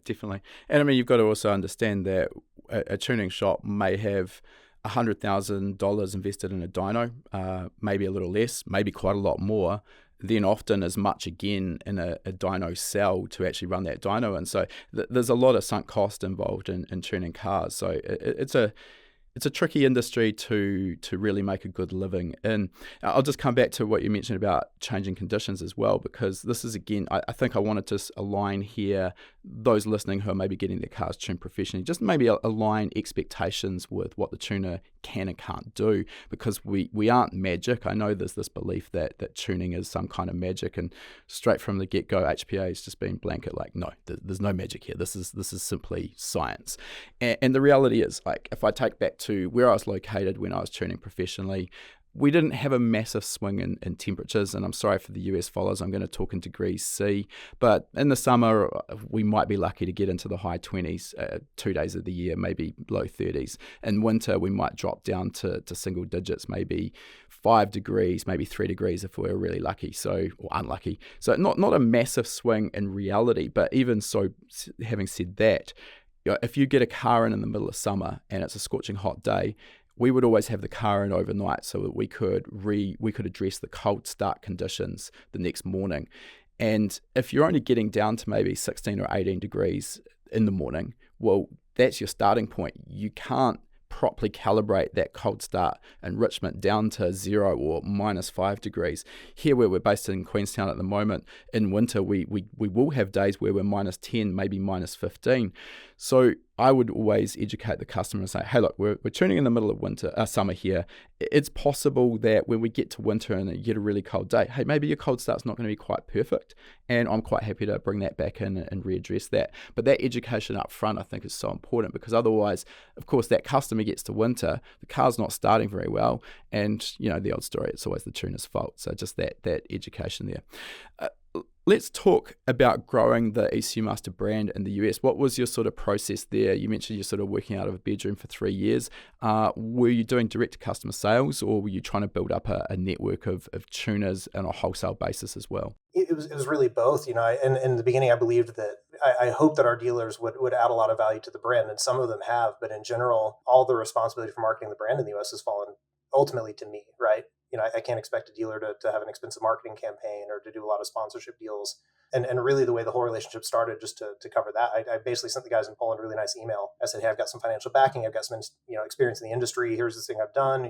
Speaker 2: definitely. And I mean, you've got to also understand that a tuning shop may have $100,000 invested in a dyno, maybe a little less, maybe quite a lot more, then often as much again in a dyno cell to actually run that dyno. And so there's a lot of sunk cost involved in tuning cars. So it's a tricky industry to really make a good living in. I'll just come back to what you mentioned about changing conditions as well, because this is, again, I think I wanted to align here those listening who are maybe getting their cars tuned professionally, just maybe align expectations with what the tuner can and can't do, because we aren't magic. I know there's this belief that tuning is some kind of magic, and straight from the get-go, HPA has just been blanket like, no, there's no magic here. This is simply science. And the reality is, like, if I take back to where I was located when I was tuning professionally, we didn't have a massive swing in temperatures, and I'm sorry for the US followers, I'm going to talk in degrees C, but in the summer we might be lucky to get into the high 20s 2 days of the year, maybe low 30s. In winter we might drop down to single digits, maybe 5 degrees, maybe 3 degrees if we're really lucky, or unlucky. So not a massive swing in reality, but even so, having said that, if you get a car in the middle of summer and it's a scorching hot day, we would always have the car in overnight so that we could address the cold start conditions the next morning. And if you're only getting down to maybe 16 or 18 degrees in the morning, well, that's your starting point. You can't properly calibrate that cold start enrichment down to 0 or -5 degrees. Here where we're based in Queenstown at the moment, in winter we will have days where we're -10, maybe -15. So I would always educate the customer and say, hey, look, we're tuning in the middle of summer here. It's possible that when we get to winter and you get a really cold day, hey, maybe your cold start's not going to be quite perfect, and I'm quite happy to bring that back in and readdress that. But that education up front, I think, is so important, because otherwise, of course, that customer gets to winter, the car's not starting very well, and the old story, it's always the tuner's fault. So just that education there. Let's talk about growing the ECUMaster brand in the US. What was your sort of process there? You mentioned you're sort of working out of a bedroom for 3 years. Were you doing direct to customer sales, or were you trying to build up a network of tuners on a wholesale basis as well?
Speaker 1: It was really both. And in the beginning, I believed that I hope that our dealers would add a lot of value to the brand, and some of them have. But in general, all the responsibility for marketing the brand in the US has fallen ultimately to me, right? I can't expect a dealer to have an expensive marketing campaign or to do a lot of sponsorship deals. And really, the way the whole relationship started, just to cover that, I basically sent the guys in Poland a really nice email. I said, hey, I've got some financial backing. I've got some experience in the industry. Here's this thing I've done.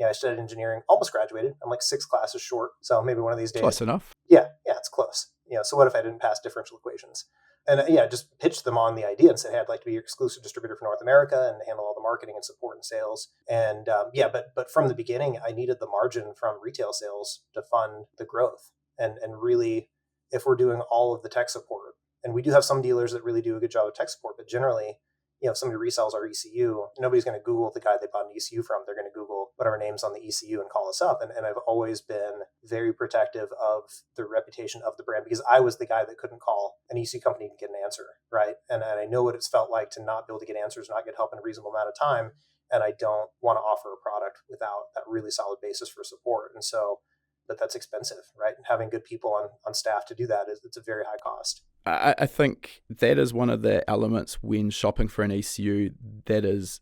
Speaker 1: I studied engineering, almost graduated. I'm like 6 classes short. So maybe one of these days.
Speaker 2: Close enough.
Speaker 1: Yeah, it's close. So what if I didn't pass differential equations? And just pitched them on the idea and said, hey, I'd like to be your exclusive distributor for North America and handle all the marketing and support and sales. And but from the beginning, I needed the margin from retail sales to fund the growth. And really, if we're doing all of the tech support, and we do have some dealers that really do a good job of tech support, but generally, if somebody resells our ECU, nobody's going to Google the guy they bought an ECU from. They're going to Google whatever name's on the ECU and call us up. And I've always been very protective of the reputation of the brand, because I was the guy that couldn't call an ECU company and get an answer, right? And I know what it's felt like to not be able to get answers, not get help in a reasonable amount of time. And I don't want to offer a product without that really solid basis for support. And so, but that's expensive, right? And having good people on staff to do that it's a very high cost.
Speaker 2: I think that is one of the elements when shopping for an ECU that is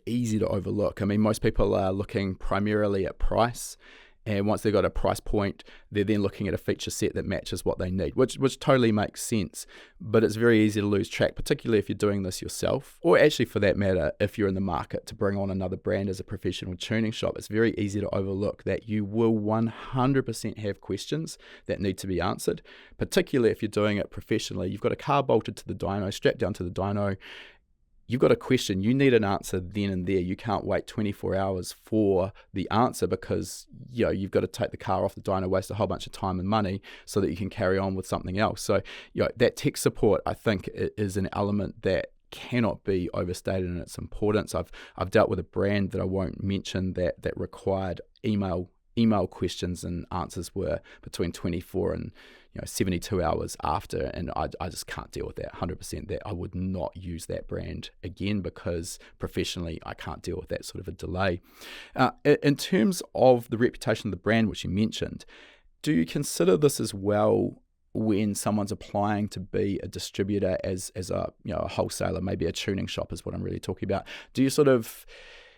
Speaker 2: easy to overlook. I mean, most people are looking primarily at price, and once they've got a price point, they're then looking at a feature set that matches what they need, which totally makes sense. But it's very easy to lose track, particularly if you're doing this yourself, or actually for that matter, if you're in the market to bring on another brand as a professional tuning shop. It's very easy to overlook that you will 100% have questions that need to be answered, particularly if you're doing it professionally. You've got a car bolted to the dyno, strapped down to the dyno. You've got a question, you need an answer then and there. You can't wait 24 hours for the answer, because you've got to take the car off the dyno, waste a whole bunch of time and money so that you can carry on with something else. So that tech support, I think, is an element that cannot be overstated in its importance. I've dealt with a brand that I won't mention that required email questions, and answers were between 24 and 72 hours after, and I just can't deal with that 100%. That I would not use that brand again, because professionally I can't deal with that sort of a delay. In terms of the reputation of the brand, which you mentioned, do you consider this as well when someone's applying to be a distributor as a a wholesaler, maybe a tuning shop is what I'm really talking about? Do you sort of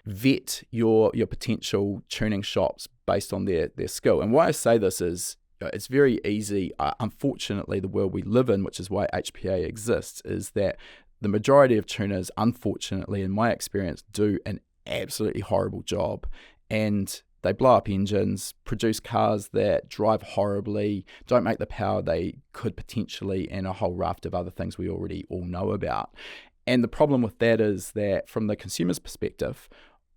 Speaker 2: vet your potential tuning shops based on their skill? And why I say this is, it's very easy. Unfortunately, the world we live in, which is why HPA exists, is that the majority of tuners, unfortunately, in my experience, do an absolutely horrible job. And they blow up engines, produce cars that drive horribly, don't make the power they could potentially, and a whole raft of other things we already all know about. And the problem with that is that from the consumer's perspective,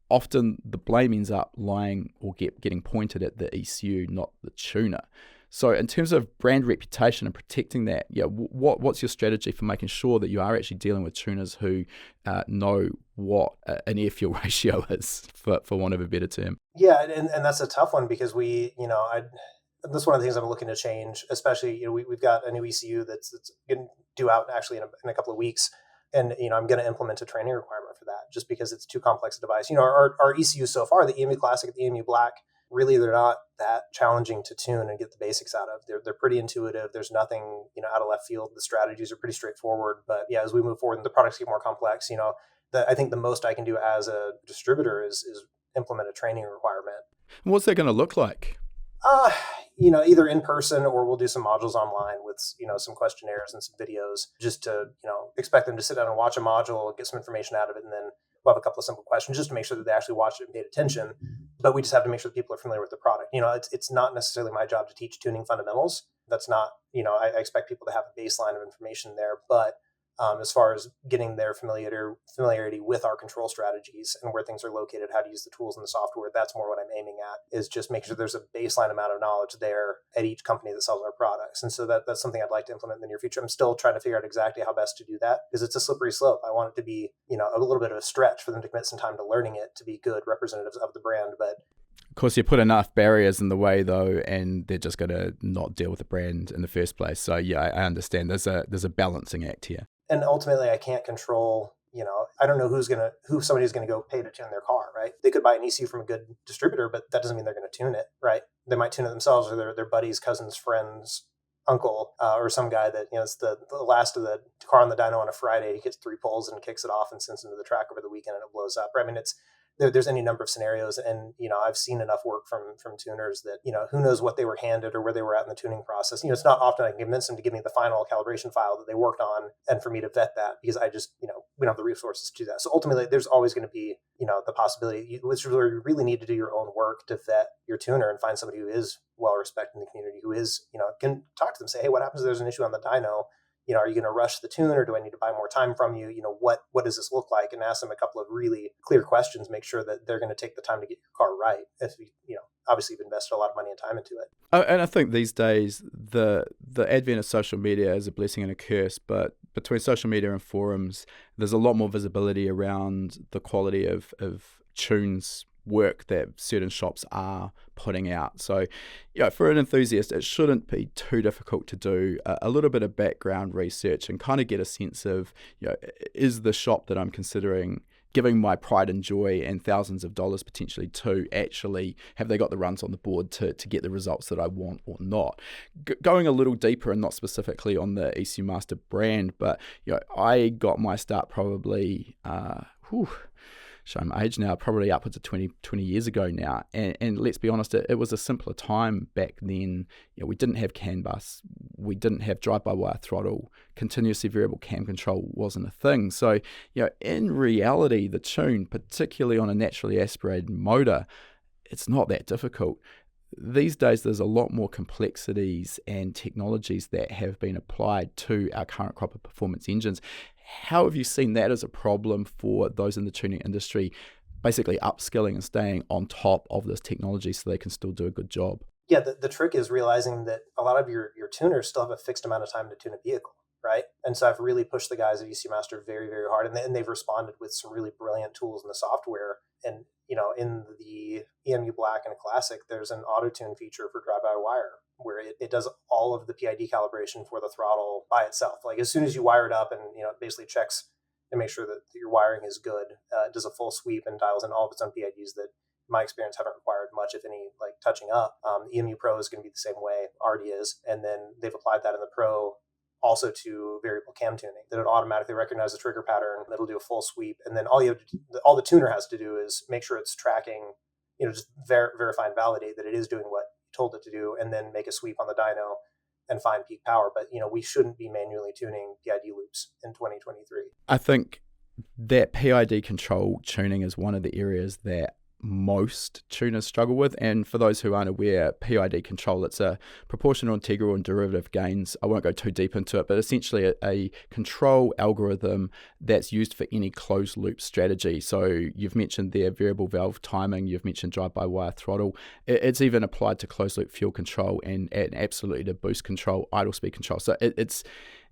Speaker 2: often the blame ends up lying or getting pointed at the ECU, not the tuner. So in terms of brand reputation and protecting that, what's your strategy for making sure that you are actually dealing with tuners who know what an air-fuel ratio is, for want of a better term?
Speaker 1: Yeah, and that's a tough one, because that's one of the things I'm looking to change, especially, we've got a new ECU that's going to due out actually in a couple of weeks. And, I'm going to implement a training requirement for that, just because it's too complex a device. Our ECUs so far, the EMU Classic and the EMU Black, really, they're not that challenging to tune and get the basics out of. They're pretty intuitive. There's nothing, out of left field. The strategies are pretty straightforward. But yeah, as we move forward and the products get more complex, I think the most I can do as a distributor is implement a training requirement.
Speaker 2: What's that going to look like?
Speaker 1: Either in person, or we'll do some modules online with, some questionnaires and some videos, just to, expect them to sit down and watch a module, get some information out of it. And then we'll have a couple of simple questions just to make sure that they actually watched it and paid attention. But we just have to make sure that people are familiar with the product. It's not necessarily my job to teach tuning fundamentals. That's not, I expect people to have a baseline of information there. But as far as getting their familiarity with our control strategies and where things are located, how to use the tools and the software, that's more what I'm aiming at, is just making sure there's a baseline amount of knowledge there at each company that sells our products. And so that's something I'd like to implement in the near future. I'm still trying to figure out exactly how best to do that, because it's a slippery slope. I want it to be, a little bit of a stretch for them to commit some time to learning it, to be good representatives of the brand. But
Speaker 2: Of course, you put enough barriers in the way, though, and they're just going to not deal with the brand in the first place. So, yeah, I understand. There's a balancing act here.
Speaker 1: And ultimately, I can't control, I don't know who somebody's going to go pay to tune their car, right? They could buy an ECU from a good distributor, but that doesn't mean they're going to tune it, right? They might tune it themselves, or their buddy's cousin's friend's uncle, or some guy that, it's the last of the car on the dyno on a Friday. He gets 3 pulls and kicks it off and sends it to the track over the weekend, and it blows up. Right? I mean, there's any number of scenarios, and I've seen enough work from tuners that who knows what they were handed or where they were at in the tuning process. It's not often I can convince them to give me the final calibration file that they worked on, and for me to vet that, because I just we don't have the resources to do that. So ultimately, there's always going to be the possibility, which is where you really need to do your own work to vet your tuner and find somebody who is well respected in the community, who is can talk to them, say, hey, what happens if there's an issue on the dyno? Are you going to rush the tune, or do I need to buy more time from you? What does this look like? And ask them a couple of really clear questions. Make sure that they're going to take the time to get your car right. If obviously you've invested a lot of money and time into it.
Speaker 2: And I think these days the advent of social media is a blessing and a curse. But between social media and forums, there's a lot more visibility around the quality of tunes work that certain shops are putting out. So, for an enthusiast, it shouldn't be too difficult to do a little bit of background research and kind of get a sense of, is the shop that I'm considering giving my pride and joy and thousands of dollars potentially to actually, have they got the runs on the board to get the results that I want or not? Going a little deeper, and not specifically on the ECUMaster brand, but I got my start probably show my age now, probably upwards of 20 years ago now. And let's be honest, it was a simpler time back then. We didn't have CAN bus, we didn't have drive-by-wire throttle, continuously variable cam control wasn't a thing. So, in reality, the tune, particularly on a naturally aspirated motor, it's not that difficult. These days, there's a lot more complexities and technologies that have been applied to our current crop of performance engines. How have you seen that as a problem for those in the tuning industry, basically upskilling and staying on top of this technology so they can still do a good job?
Speaker 1: Yeah, the trick is realizing that a lot of your tuners still have a fixed amount of time to tune a vehicle, right? And so I've really pushed the guys at ECUMaster very, very hard, and they've responded with some really brilliant tools in the software. And in the PMU Black and Classic, there's an auto tune feature for drive-by-wire, where it does all of the PID calibration for the throttle by itself. Like, as soon as you wire it up, and it basically checks and makes sure that your wiring is good, it does a full sweep and dials in all of its own PIDs that, in my experience, haven't required much, if any, like touching up. The EMU Pro is going to be the same way, already is, and then they've applied that in the Pro also to variable cam tuning, that it automatically recognizes the trigger pattern, it'll do a full sweep, and then all the tuner has to do is make sure it's tracking, just verify and validate that it is doing what you told it to do, and then make a sweep on the dyno and find peak power. But we shouldn't be manually tuning PID loops in 2023.
Speaker 2: I think that PID control tuning is one of the areas that most tuners struggle with. And for those who aren't aware, PID control, it's a proportional, integral, and derivative gains. I won't go too deep into it, but essentially a control algorithm that's used for any closed loop strategy. So you've mentioned there variable valve timing, you've mentioned drive-by-wire throttle. It's even applied to closed loop fuel control and absolutely to boost control, idle speed control. So it's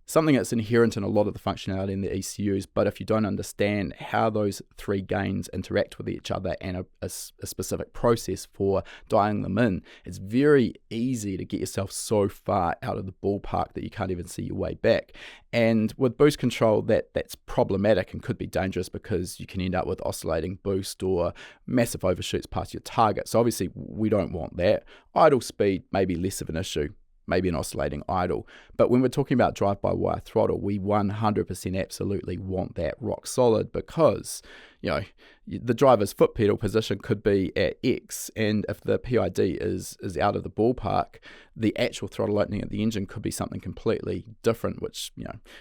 Speaker 2: something that's inherent in a lot of the functionality in the ECUs, but if you don't understand how those three gains interact with each other and a specific process for dialing them in, it's very easy to get yourself so far out of the ballpark that you can't even see your way back. And with boost control, that's problematic and could be dangerous, because you can end up with oscillating boost or massive overshoots past your target. So obviously we don't want that. Idle speed may be less of an issue, maybe an oscillating idle. But when we're talking about drive-by-wire throttle, we 100% absolutely want that rock solid, because the driver's foot pedal position could be at X, and if the PID is out of the ballpark, the actual throttle opening at the engine could be something completely different, which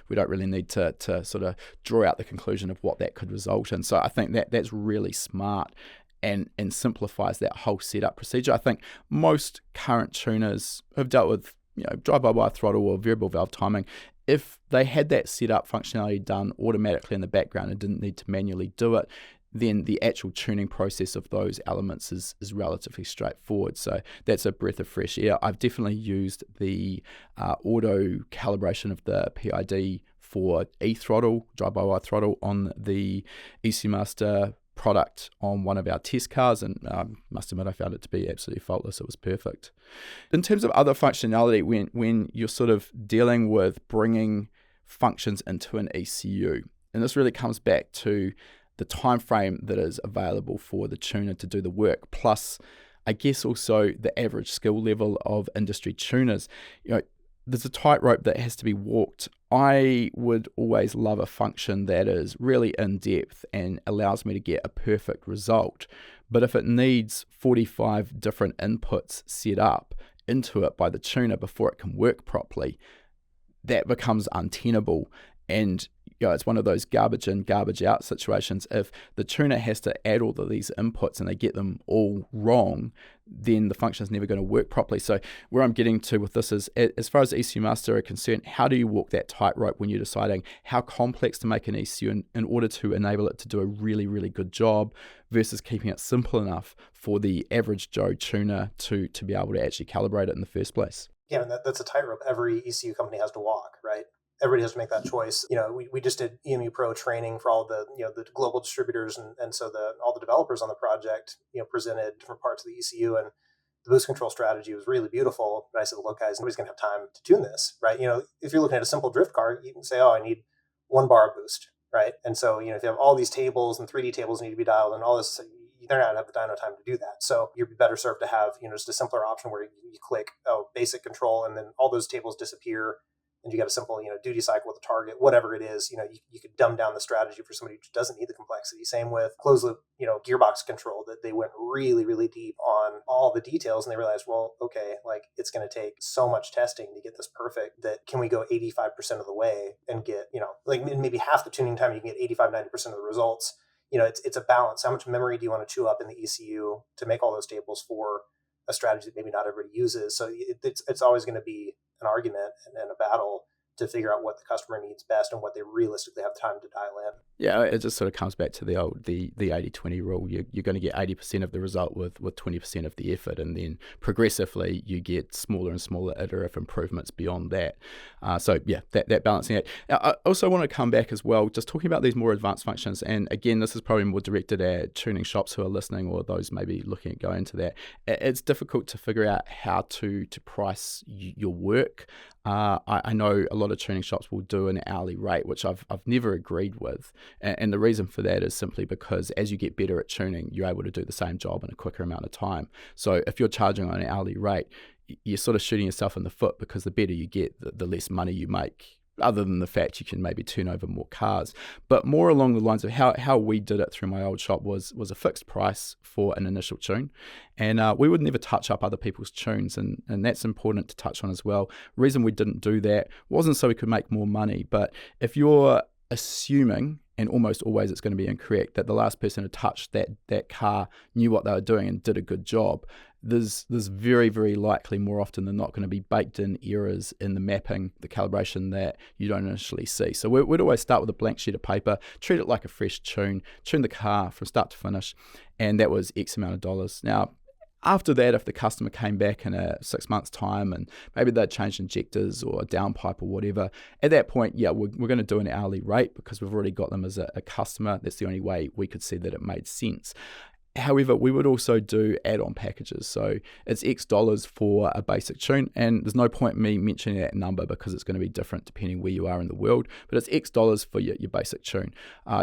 Speaker 2: we don't really need to sort of draw out the conclusion of what that could result in. So I think that's really smart and simplifies that whole setup procedure. I think most current tuners have dealt with drive-by-wire throttle or variable valve timing. If they had that setup functionality done automatically in the background and didn't need to manually do it, then the actual tuning process of those elements is relatively straightforward. So that's a breath of fresh air. I've definitely used the auto calibration of the PID for e-throttle, drive-by-wire throttle on the ECUMaster product on one of our test cars, and I must admit I found it to be absolutely faultless. It was perfect. In terms of other functionality, when you're sort of dealing with bringing functions into an ECU, and this really comes back to the time frame that is available for the tuner to do the work, plus I guess also the average skill level of industry tuners. There's a tightrope that has to be walked. I would always love a function that is really in-depth and allows me to get a perfect result. But if it needs 45 different inputs set up into it by the tuner before it can work properly, that becomes untenable. And it's one of those garbage in, garbage out situations. If the tuner has to add all of these inputs and they get them all wrong, then the function is never going to work properly. So where I'm getting to with this is, as far as ECUmaster are concerned, how do you walk that tightrope when you're deciding how complex to make an ECU in order to enable it to do a really, really good job versus keeping it simple enough for the average Joe tuner to be able to actually calibrate it in the first place?
Speaker 1: Yeah, and that's a tightrope every ECU company has to walk, right? Everybody has to make that choice. We just did EMU Pro training for all the the global distributors, and so all the developers on the project presented different parts of the ECU, and the boost control strategy was really beautiful. But I said, look, guys, nobody's gonna have time to tune this, right? If you're looking at a simple drift car, you can say, oh, I need 1 bar of boost, right? And so if you have all these tables and 3D tables need to be dialed and all this, they're not gonna have the dyno time to do that. So you're better served to have just a simpler option where you click basic control, and then all those tables disappear. And you got a simple, duty cycle with a target, whatever it is, you could dumb down the strategy for somebody who doesn't need the complexity. Same with closed loop, gearbox control, that they went really, really deep on all the details, and they realized, well, okay, like it's going to take so much testing to get this perfect that can we go 85% of the way and get, like maybe half the tuning time, you can get 85, 90% of the results. It's a balance. How much memory do you want to chew up in the ECU to make all those tables for a strategy that maybe not everybody uses? So it's always going to be an argument and a battle to figure out what the customer needs best and what they realistically have time to dial in.
Speaker 2: Yeah, it just sort of comes back to the 80-20 rule. You're going to get 80% of the result with 20% of the effort, and then progressively you get smaller and smaller iterative improvements beyond that. So yeah, that balancing it. I also want to come back as well, just talking about these more advanced functions, and again, this is probably more directed at tuning shops who are listening or those maybe looking at going into that. It's difficult to figure out how to price your work. I know a lot of tuning shops will do an hourly rate, which I've never agreed with. And the reason for that is simply because as you get better at tuning, you're able to do the same job in a quicker amount of time. So if you're charging on an hourly rate, you're sort of shooting yourself in the foot, because the better you get, the less money you make, other than the fact you can maybe turn over more cars. But more along the lines of how we did it through my old shop was a fixed price for an initial tune. And we would never touch up other people's tunes, and that's important to touch on as well. The reason we didn't do that wasn't so we could make more money, but if you're assuming, and almost always it's going to be incorrect, that the last person who touched that car knew what they were doing and did a good job, there's very, very likely, more often than not, going to be baked in errors in the mapping, the calibration that you don't initially see. So we'd always start with a blank sheet of paper, treat it like a fresh tune the car from start to finish, and that was X amount of dollars. Now, after that, if the customer came back in 6 months' time and maybe they'd changed injectors or a downpipe or whatever, at that point, yeah, we're going to do an hourly rate because we've already got them as a customer. That's the only way we could see that it made sense. However, we would also do add-on packages. So it's X dollars for a basic tune, and there's no point me mentioning that number because it's going to be different depending where you are in the world, but it's X dollars for your basic tune.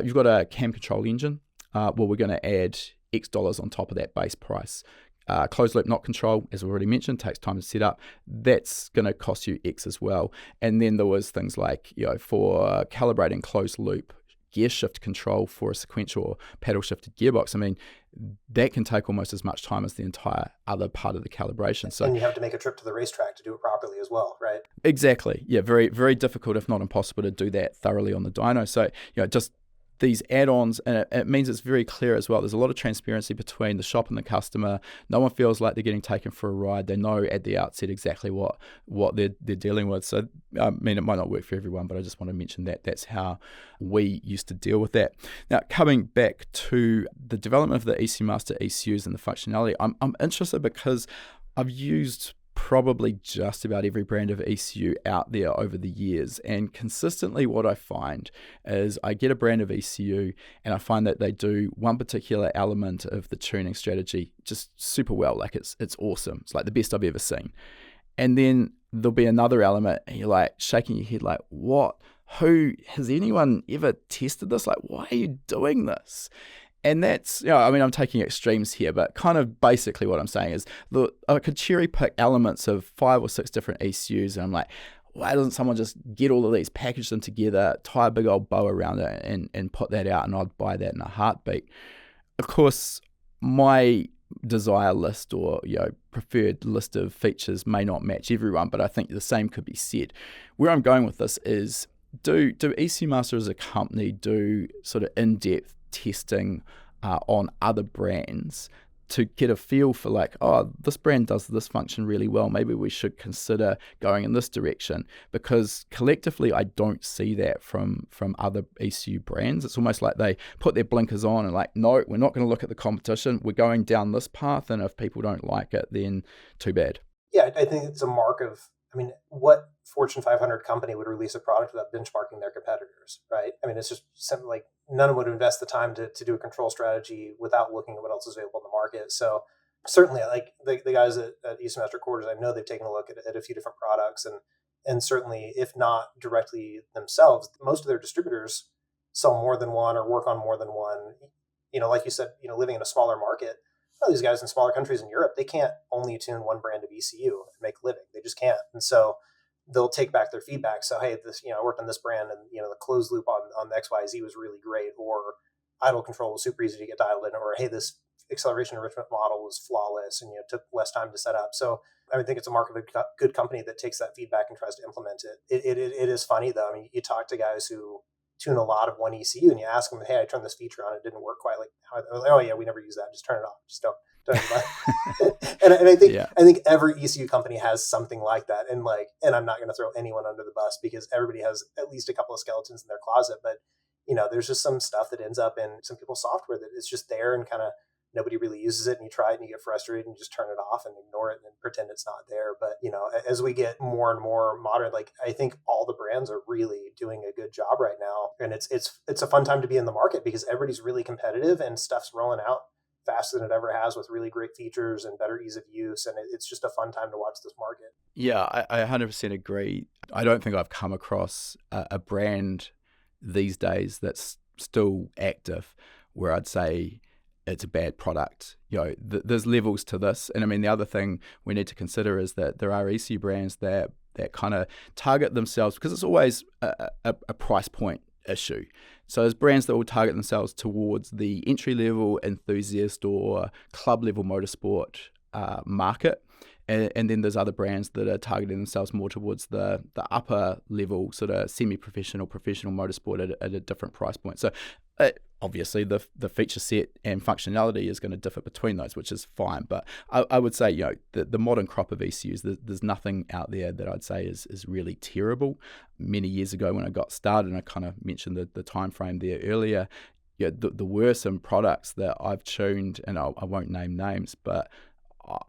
Speaker 2: You've got a cam control engine. Well, we're going to add X dollars on top of that base price. Closed loop knock control, as we already mentioned, takes time to set up. That's going to cost you X as well. And then there was things like, for calibrating closed loop gear shift control for a sequential or paddle shifted gearbox. I mean, that can take almost as much time as the entire other part of the calibration. So,
Speaker 1: and you have to make a trip to the racetrack to do it properly as well, right?
Speaker 2: Exactly. Yeah, very, very difficult, if not impossible, to do that thoroughly on the dyno. So, just these add-ons, and it means it's very clear as well. There's a lot of transparency between the shop and the customer. No one feels like they're getting taken for a ride. They know at the outset exactly what they're dealing with. So, I mean, it might not work for everyone, but I just want to mention that that's how we used to deal with that. Now, coming back to the development of the ECUmaster ECUs and the functionality, I'm interested because I've used probably just about every brand of ECU out there over the years. And consistently what I find is I get a brand of ECU and I find that they do one particular element of the tuning strategy just super well. Like it's awesome. It's like the best I've ever seen. And then there'll be another element and you're like shaking your head like, what? Who has anyone ever tested this? Like, why are you doing this? And that's, I mean, I'm taking extremes here, but kind of basically what I'm saying is, look, I could cherry pick elements of 5 or 6 different ECUs, and I'm like, why doesn't someone just get all of these, package them together, tie a big old bow around it, and put that out, and I'd buy that in a heartbeat. Of course, my desire list or preferred list of features may not match everyone, but I think the same could be said. Where I'm going with this is, do ECUMaster as a company do sort of in-depth testing on other brands to get a feel for like, oh, this brand does this function really well, maybe we should consider going in this direction? Because collectively I don't see that from other ECU brands. It's almost like they put their blinkers on and like, no, we're not going to look at the competition, we're going down this path, and if people don't like it, then too bad.
Speaker 1: Yeah, I think it's a mark of, I mean, what Fortune 500 company would release a product without benchmarking their competitors, right? I mean, it's just something like none of them would invest the time to do a control strategy without looking at what else is available in the market. So certainly, like the guys at ECUMaster Quarters, I know they've taken a look at a few different products, and certainly, if not directly themselves, most of their distributors sell more than one or work on more than one. Like you said, living in a smaller market, these guys in smaller countries in Europe, they can't only tune one brand of ECU and make a living. They just can't. And so they'll take back their feedback. So, hey, this, I worked on this brand, and, the closed loop on the XYZ was really great, or idle control was super easy to get dialed in, or, hey, this acceleration enrichment model was flawless and, took less time to set up. So I think it's a mark of a good company that takes that feedback and tries to implement it. It is funny though. I mean, you talk to guys who tune a lot of one ECU and you ask them, hey, I turned this feature on, it didn't work quite like how I was like, oh yeah, we never use that. Just turn it off. Just don't and I think every ECU company has something like that. And I'm not going to throw anyone under the bus because everybody has at least a couple of skeletons in their closet. But, there's just some stuff that ends up in some people's software that it's just there and kind of nobody really uses it, and you try it and you get frustrated and you just turn it off and ignore it and pretend it's not there. But, as we get more and more modern, I think all the brands are really doing a good job right now. And it's a fun time to be in the market because everybody's really competitive and stuff's rolling out faster than it ever has with really great features and better ease of use. And it's just a fun time to watch this market.
Speaker 2: Yeah, I 100% agree. I don't think I've come across a brand these days that's still active where I'd say it's a bad product. There's levels to this. And I mean, the other thing we need to consider is that there are ECU brands that kind of target themselves, because it's always a price point issue. So there's brands that will target themselves towards the entry-level enthusiast or club-level motorsport market. And then there's other brands that are targeting themselves more towards the upper level, sort of semi-professional, professional motorsport at a different price point. So obviously the feature set and functionality is going to differ between those, which is fine. But I would say, the modern crop of ECUs, there's nothing out there that I'd say is really terrible. Many years ago when I got started, and I kind of mentioned the time frame there earlier, there were some products that I've tuned, and I won't name names, but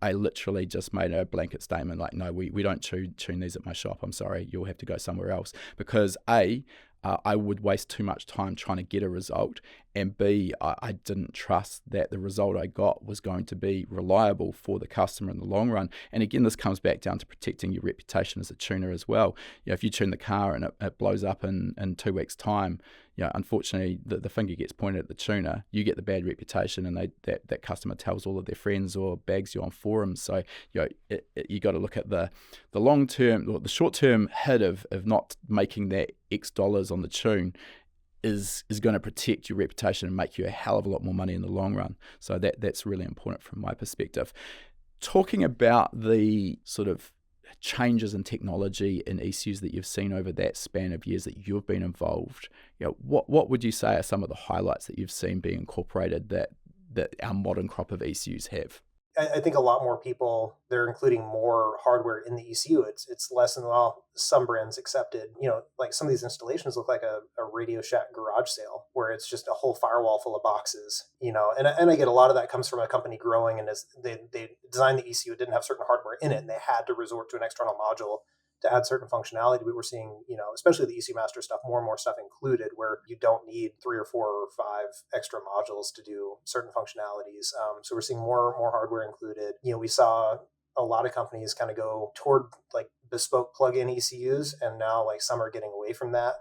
Speaker 2: I literally just made a blanket statement like, no, we don't tune these at my shop. I'm sorry, you'll have to go somewhere else. Because A, I would waste too much time trying to get a result, and B, I didn't trust that the result I got was going to be reliable for the customer in the long run. And again, this comes back down to protecting your reputation as a tuner as well. If you tune the car and it blows up in 2 weeks' time, unfortunately, the finger gets pointed at the tuner. You get the bad reputation, and that customer tells all of their friends or bags you on forums. So you got to look at the long term or the short term hit of not making that X dollars on the tune is going to protect your reputation and make you a hell of a lot more money in the long run. So that's really important from my perspective. Talking about the sort of changes in technology in ECUs that you've seen over that span of years that you've been involved, what would you say are some of the highlights that you've seen being incorporated that our modern crop of ECUs have?
Speaker 1: I think a lot more people, they're including more hardware in the ECU. It's less than, well, some brands accepted, like some of these installations look like a Radio Shack garage sale where it's just a whole firewall full of boxes, and I get a lot of that comes from a company growing, and as they designed the ECU, it didn't have certain hardware in it, and they had to resort to an external module to add certain functionality. But we're seeing, especially the ECUmaster stuff, more and more stuff included where you don't need 3 or 4 or 5 extra modules to do certain functionalities. So we're seeing more hardware included. We saw a lot of companies kind of go toward like bespoke plug-in ECUs, and now like some are getting away from that.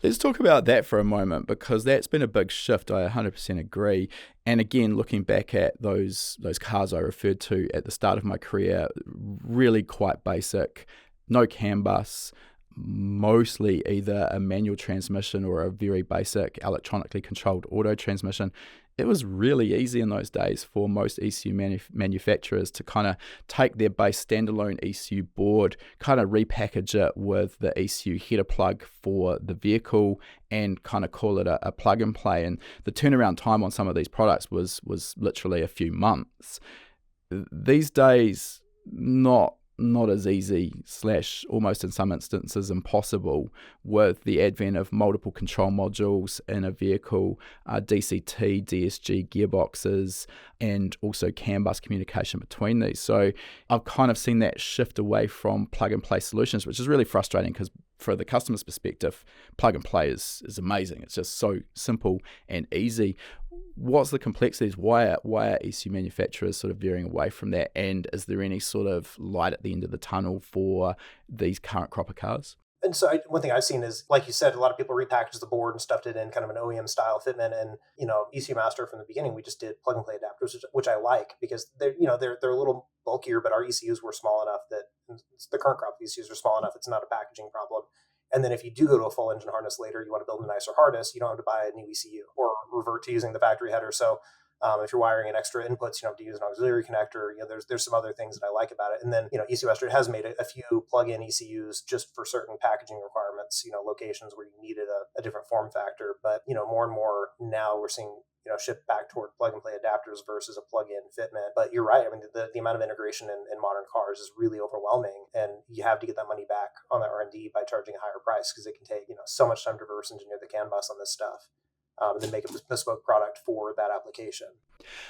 Speaker 2: Let's talk about that for a moment, because that's been a big shift. I 100% agree. And again, looking back at those cars I referred to at the start of my career, really quite basic, no CAN bus, mostly either a manual transmission or a very basic electronically controlled auto transmission. It was really easy in those days for most ECU manufacturers to kind of take their base standalone ECU board, kind of repackage it with the ECU header plug for the vehicle, and kind of call it a plug and play. And the turnaround time on some of these products was literally a few months. These days, not as easy / almost in some instances impossible, with the advent of multiple control modules in a vehicle, DCT, DSG gearboxes, and also CAN bus communication between these. So I've kind of seen that shift away from plug and play solutions, which is really frustrating, because for the customer's perspective, plug and play is amazing. It's just so simple and easy. What's the complexities? Why are ECU manufacturers sort of veering away from that? And is there any sort of light at the end of the tunnel for these current crop of cars?
Speaker 1: And so one thing I've seen is, like you said, a lot of people repackaged the board and stuffed it in kind of an OEM style fitment. And, ECUmaster from the beginning, we just did plug and play adapters, which I like, because they're a little bulkier, but our ECUs were small enough that the current crop of ECUs are small enough. It's not a packaging problem. And then if you do go to a full engine harness later, you want to build a nicer harness, you don't have to buy a new ECU or revert to using the factory header. So if you're wiring in extra inputs, you don't have to use an auxiliary connector. There's some other things that I like about it. And then, ECUmaster has made a few plug-in ECUs just for certain packaging requirements, locations where you needed a different form factor. But, more and more now we're seeing, shift back toward plug and play adapters versus a plug-in fitment. But you're right. I mean, the amount of integration in modern cars is really overwhelming, and you have to get that money back on the R&D by charging a higher price, because it can take, so much time to reverse engineer the CAN bus on this stuff. And then make a bespoke product for that application.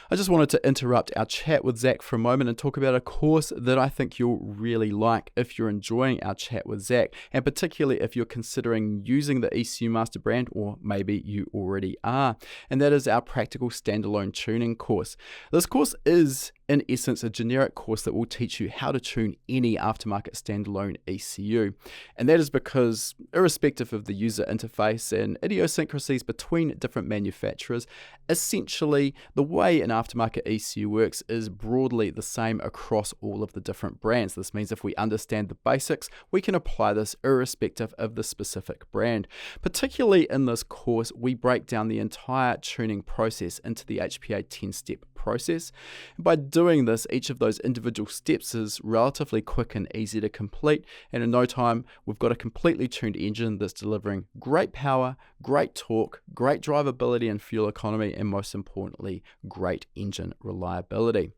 Speaker 2: I just wanted to interrupt our chat with Zach for a moment and talk about a course that I think you'll really like if you're enjoying our chat with Zach, and particularly if you're considering using the ECUmaster brand, or maybe you already are, and that is our practical standalone tuning course. This course is, in essence, a generic course that will teach you how to tune any aftermarket standalone ECU. And that is because, irrespective of the user interface and idiosyncrasies between different manufacturers, essentially the way an aftermarket ECU works is broadly the same across all of the different brands. This means if we understand the basics, we can apply this irrespective of the specific brand. Particularly in this course, we break down the entire tuning process into the HPA 10-step process. And by doing this, each of those individual steps is relatively quick and easy to complete, and in no time we've got a completely tuned engine that's delivering great power, great torque, great drivability and fuel economy, and most importantly, great engine reliability.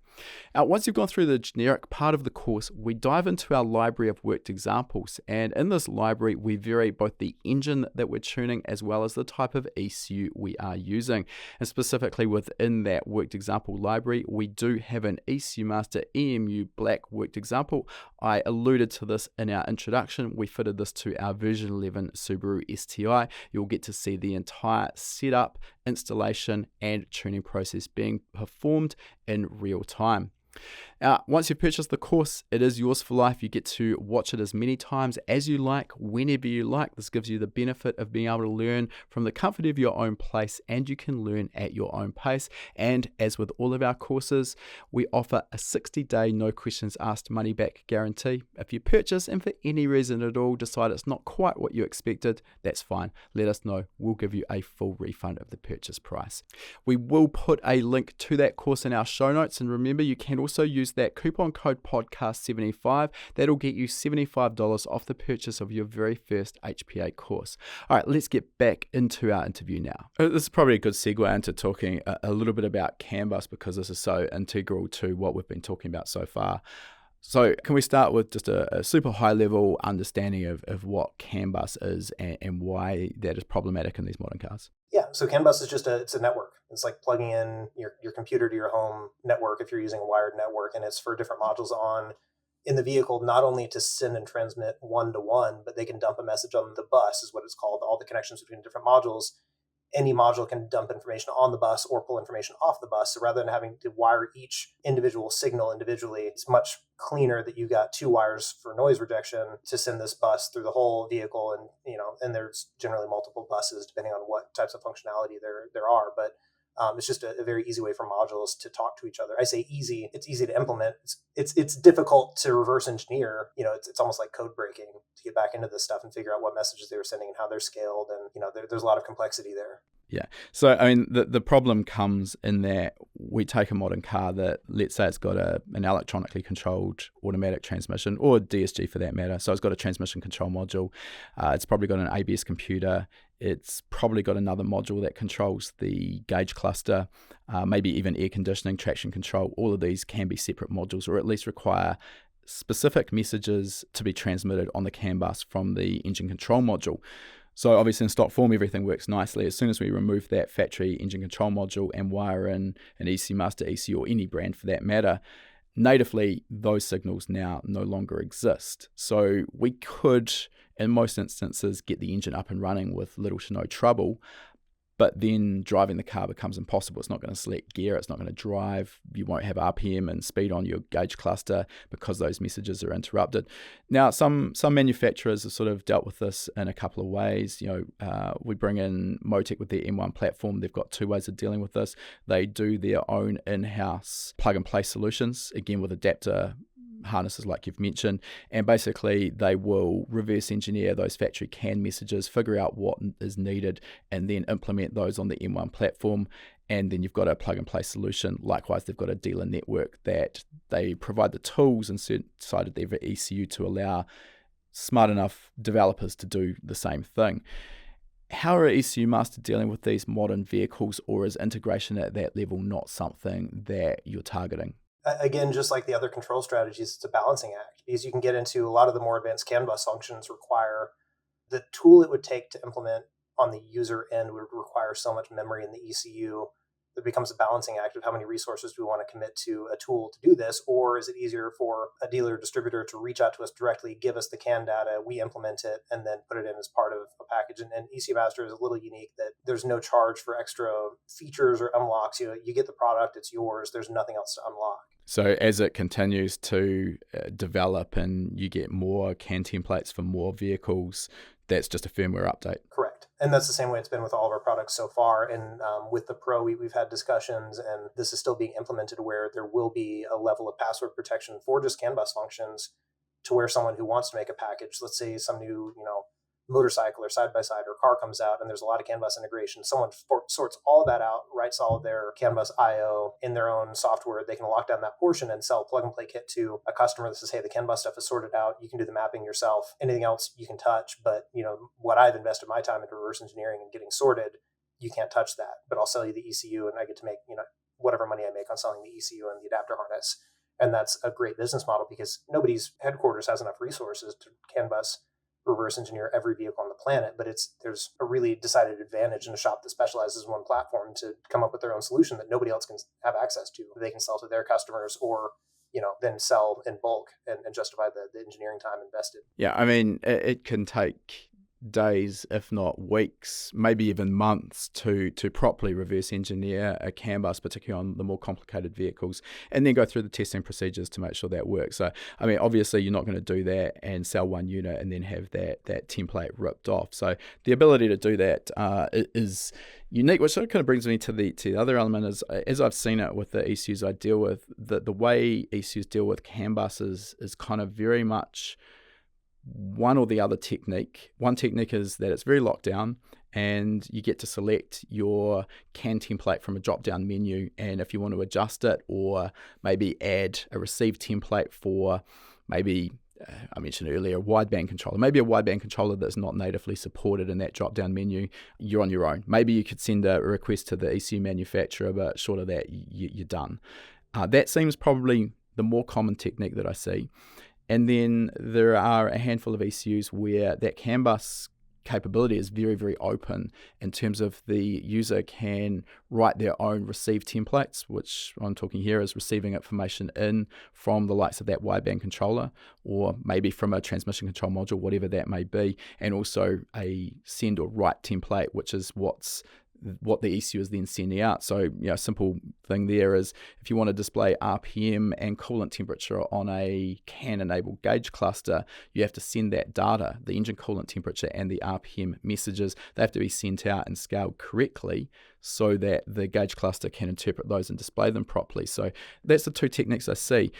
Speaker 2: Once you've gone through the generic part of the course, we dive into our library of worked examples, and in this library we vary both the engine that we're tuning as well as the type of ECU we are using. And specifically within that worked example library, we do have an ECUmaster EMU black worked example. I alluded to this in our introduction. We fitted this to our version 11 Subaru STI. You'll get to see the entire setup, installation and tuning process being performed in real time. Once you've purchased the course, it is yours for life. You get to watch it as many times as you like, whenever you like. This gives you the benefit of being able to learn from the comfort of your own place, and you can learn at your own pace. And as with all of our courses, we offer a 60-day no questions asked money back guarantee. If you purchase and for any reason at all decide it's not quite what you expected, that's fine. Let us know. We'll give you a full refund of the purchase price. We will put a link to that course in our show notes, and remember, you can also also use that coupon code podcast75. That'll get you $75 off the purchase of your very first HPA course. All right, let's get back into our interview now. This is probably a good segue into talking a little bit about CAN bus, because this is so integral to what we've been talking about so far. So can we start with just a super high level understanding of what CAN bus is and why that is problematic in these modern cars?
Speaker 1: Yeah, so CAN bus is it's a network. It's like plugging in your computer to your home network if you're using a wired network, and it's for different modules in the vehicle, not only to send and transmit one-to-one, but they can dump a message on the bus, is what it's called, all the connections between different modules. Any module can dump information on the bus or pull information off the bus. So rather than having to wire each individual signal individually, it's much cleaner that you got two wires for noise rejection to send this bus through the whole vehicle. And there's generally multiple buses depending on what types of functionality there are. But it's just a very easy way for modules to talk to each other. I say easy, it's easy to implement. It's difficult to reverse engineer. It's almost like code breaking to get back into this stuff and figure out what messages they were sending and how they're scaled. And, there's a lot of complexity there.
Speaker 2: Yeah. So, I mean, the problem comes in that we take a modern car that, let's say it's got an electronically controlled automatic transmission, or DSG for that matter. So it's got a transmission control module. It's probably got an ABS computer. It's probably got another module that controls the gauge cluster, maybe even air conditioning, traction control. All of these can be separate modules, or at least require specific messages to be transmitted on the CAN bus from the engine control module. So obviously in stock form, everything works nicely. As soon as we remove that factory engine control module and wire in an ECUMaster, ECU, or any brand for that matter, natively, those signals now no longer exist. So we could, in most instances, get the engine up and running with little to no trouble, but then driving the car becomes impossible. It's not going to select gear, it's not going to drive, you won't have RPM and speed on your gauge cluster because those messages are interrupted. Now, some manufacturers have sort of dealt with this in a couple of ways. We bring in Motec with their M1 platform. They've got two ways of dealing with this. They do their own in-house plug-and-play solutions, again with adapter harnesses like you've mentioned, and basically they will reverse engineer those factory CAN messages, figure out what is needed, and then implement those on the M1 platform. And then you've got a plug and play solution. Likewise, they've got a dealer network that they provide the tools inside of their ECU to allow smart enough developers to do the same thing. How are ECUMaster dealing with these modern vehicles, or is integration at that level not something that you're targeting?
Speaker 1: Again, just like the other control strategies, it's a balancing act, because you can get into a lot of the more advanced CAN bus functions require the tool it would take to implement on the user end would require so much memory in the ECU. It becomes a balancing act of how many resources do we want to commit to a tool to do this, or is it easier for a dealer or distributor to reach out to us directly, give us the CAN data, we implement it, and then put it in as part of a package. And ECUMaster is a little unique that there's no charge for extra features or unlocks. You get the product, it's yours. There's nothing else to unlock.
Speaker 2: So as it continues to develop and you get more CAN templates for more vehicles, that's just a firmware update.
Speaker 1: Correct. And that's the same way it's been with all of our products so far. And with the Pro, we've had discussions, and this is still being implemented, where there will be a level of password protection for just CAN bus functions, to where someone who wants to make a package, let's say some new, motorcycle or side-by-side or car comes out and there's a lot of CAN bus integration, someone sorts all that out, writes all of their CAN bus IO in their own software. They can lock down that portion and sell a plug-and-play kit to a customer that says, hey, the CAN bus stuff is sorted out. You can do the mapping yourself. Anything else you can touch. But, what I've invested my time into reverse engineering and getting sorted, you can't touch that. But I'll sell you the ECU, and I get to make, whatever money I make on selling the ECU and the adapter harness. And that's a great business model, because nobody's headquarters has enough resources to CAN bus reverse engineer every vehicle on the planet, but there's a really decided advantage in a shop that specializes in one platform to come up with their own solution that nobody else can have access to. They can sell to their customers, or then sell in bulk and justify the engineering time invested.
Speaker 2: Yeah, I mean, it can take days, if not weeks, maybe even months to properly reverse engineer a CAN bus, particularly on the more complicated vehicles, and then go through the testing procedures to make sure that works. So, I mean, obviously you're not going to do that and sell one unit and then have that template ripped off. So the ability to do that is unique, which sort of kind of brings me to the other element is, as I've seen it with the ECUs I deal with, the way ECUs deal with CAN buses is kind of very much one or the other technique. One technique is that it's very locked down, and you get to select your CAN template from a drop-down menu, and if you want to adjust it or maybe add a receive template for maybe I mentioned earlier, a wideband controller, maybe a wideband controller that's not natively supported in that drop-down menu, you're on your own. Maybe you could send a request to the ECU manufacturer, but short of that, you're done. That seems probably the more common technique that I see. And then there are a handful of ECUs where that CAN bus capability is very, very open in terms of the user can write their own receive templates, which I'm talking here is receiving information in from the likes of that wideband controller, or maybe from a transmission control module, whatever that may be, and also a send or write template, which is what the ECU is then sending out. So, a simple thing there is if you want to display RPM and coolant temperature on a CAN-enabled gauge cluster, you have to send that data, the engine coolant temperature and the RPM messages. They have to be sent out and scaled correctly so that the gauge cluster can interpret those and display them properly. So that's the two techniques I see.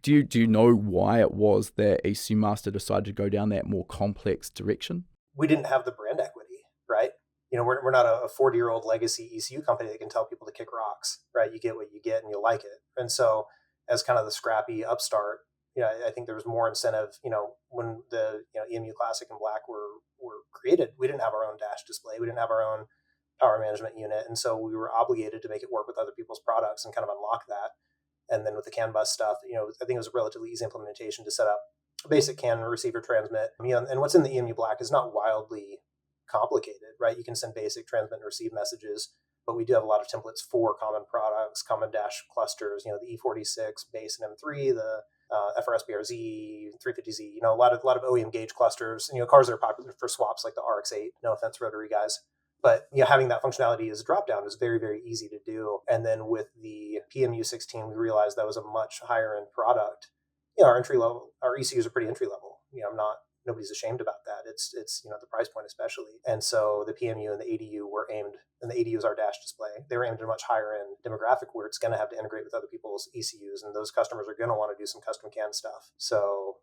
Speaker 2: Do you know why it was that ECUMaster decided to go down that more complex direction?
Speaker 1: We didn't have the brand equity, right? We're not a 40-year-old legacy ECU company that can tell people to kick rocks, right? You get what you get and you like it. And so as kind of the scrappy upstart, I think there was more incentive, when the EMU Classic and Black were created, we didn't have our own dash display. We didn't have our own power management unit. And so we were obligated to make it work with other people's products and kind of unlock that. And then with the CAN bus stuff, I think it was a relatively easy implementation to set up a basic CAN receiver transmit. And what's in the EMU Black is not wildly complicated, right? You can send basic transmit and receive messages, but we do have a lot of templates for common products, common dash clusters, the E46 base and M3, the FRSBRZ, 350Z, a lot of OEM gauge clusters, cars that are popular for swaps like the RX-8, no offense, rotary guys. But having that functionality as a drop-down is very, very easy to do. And then with the PMU 16, we realized that was a much higher end product. Our entry level, our ECUs are pretty entry level. Nobody's ashamed about that. It's the price point especially. And so the PMU and the ADU were aimed, and the ADU is our dash display. They were aimed at a much higher end demographic where it's going to have to integrate with other people's ECUs, and those customers are going to want to do some custom CAN stuff. So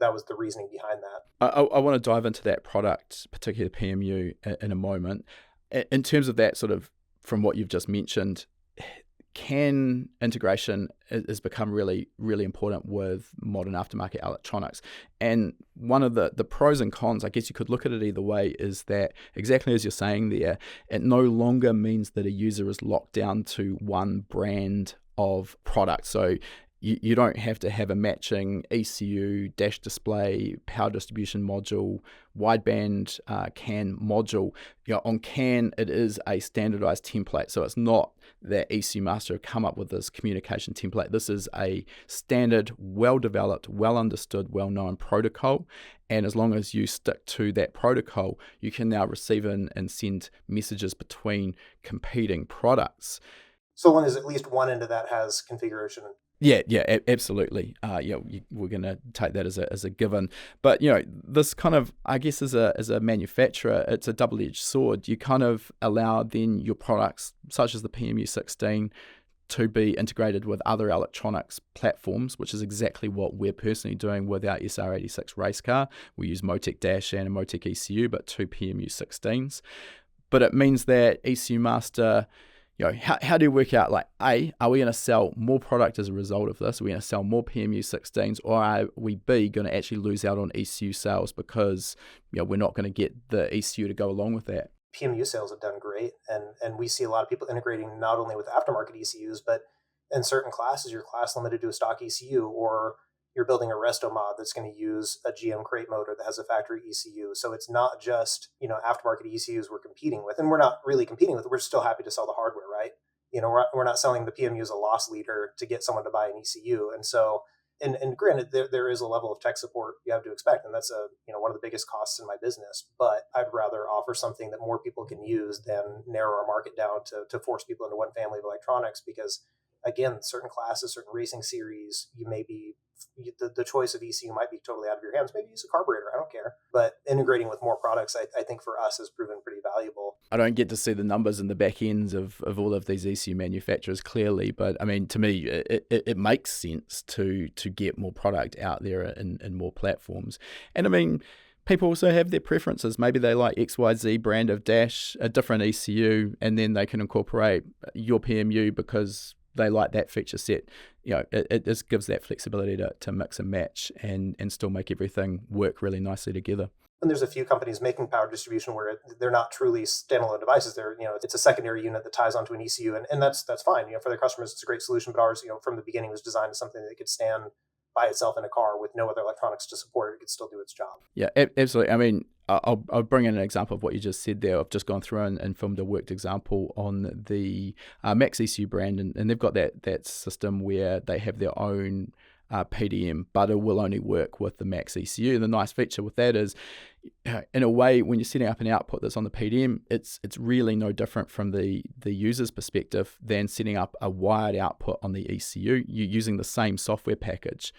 Speaker 1: that was the reasoning behind that.
Speaker 2: I want to dive into that product, particularly the PMU, in a moment. In terms of that, sort of from what you've just mentioned, CAN integration has become really, really important with modern aftermarket electronics. And one of the pros and cons, I guess you could look at it either way, is that exactly as you're saying there, it no longer means that a user is locked down to one brand of product. So you don't have to have a matching ECU, dash display, power distribution module, wideband CAN module. On CAN, it is a standardized template. So it's not that ECUMaster have come up with this communication template. This is a standard, well-developed, well-understood, well-known protocol. And as long as you stick to that protocol, you can now receive and send messages between competing products.
Speaker 1: So long as at least one end of that has configuration.
Speaker 2: Yeah, absolutely. We're going to take that as a given. But this kind of, I guess, as a manufacturer, it's a double-edged sword. You kind of allow then your products, such as the PMU 16, to be integrated with other electronics platforms, which is exactly what we're personally doing with our SR86 race car. We use Motec Dash and a Motec ECU, but two PMU 16s. But it means that ECUMaster, how do you work out, like, A, are we going to sell more product as a result of this? Are we going to sell more PMU 16s? Or are we, B, going to actually lose out on ECU sales because we're not going to get the ECU to go along with that?
Speaker 1: PMU sales have done great. And we see a lot of people integrating not only with aftermarket ECUs, but in certain classes, you're class limited to a stock ECU, or you're building a resto mod that's going to use a GM crate motor that has a factory ECU. So it's not just, aftermarket ECUs we're competing with, and we're not really competing with. We're still happy to sell the hardware, right? We're not selling the PMU as a loss leader to get someone to buy an ECU. And so, and granted, there is a level of tech support you have to expect, and that's one of the biggest costs in my business. But I'd rather offer something that more people can use than narrow our market down to force people into one family of electronics, because again, certain classes, certain racing series, the choice of ECU might be totally out of your hands. Maybe use a carburetor, I don't care. But integrating with more products, I think for us has proven pretty valuable.
Speaker 2: I don't get to see the numbers in the back ends of all of these ECU manufacturers clearly, but I mean, to me, it makes sense to get more product out there in more platforms. And I mean, people also have their preferences. Maybe they like XYZ brand of dash, a different ECU, and then they can incorporate your PMU because they like that feature set. It just gives that flexibility to mix and match and still make everything work really nicely together.
Speaker 1: And there's a few companies making power distribution where they're not truly standalone devices. They're, it's a secondary unit that ties onto an ECU, and that's fine. For their customers, it's a great solution. But ours, from the beginning, was designed as something that could stand by itself in a car with no other electronics to support it. It could still do its job.
Speaker 2: Yeah, absolutely. I mean, I'll bring in an example of what you just said there. I've just gone through and filmed a worked example on the Max ECU brand, and they've got that system where they have their own PDM, but it will only work with the Max ECU. The nice feature with that is, in a way, when you're setting up an output that's on the PDM, it's really no different from the user's perspective than setting up a wired output on the ECU. You're using the same software package.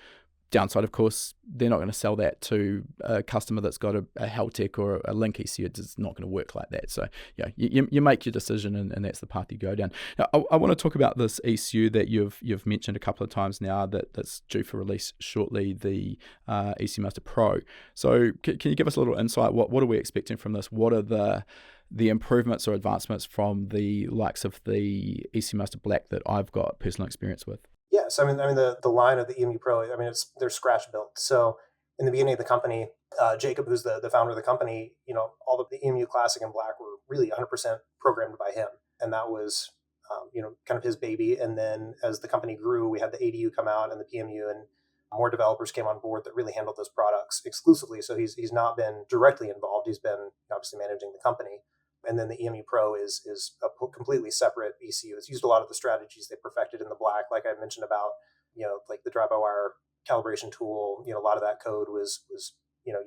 Speaker 2: Downside, of course, they're not going to sell that to a customer that's got a Haltech or a Link ECU. It's not going to work like that. So, you make your decision, and that's the path you go down. Now, I want to talk about this ECU that you've mentioned a couple of times now that's due for release shortly, the ECUmaster Pro. So, can you give us a little insight? What are we expecting from this? What are the improvements or advancements from the likes of the ECUmaster Black that I've got personal experience with?
Speaker 1: Yeah, so I mean, the line of the EMU Pro, I mean, they're scratch built. So in the beginning of the company, Jacob, who's the founder of the company, all of the EMU Classic and Black were really 100% programmed by him, and that was, kind of his baby. And then as the company grew, we had the ADU come out and the PMU, and more developers came on board that really handled those products exclusively. So he's not been directly involved. He's been obviously managing the company. And then the EMU Pro is a completely separate ECU. It's used a lot of the strategies they perfected in the Black, like I mentioned about, like the drive-by-wire calibration tool. A lot of that code was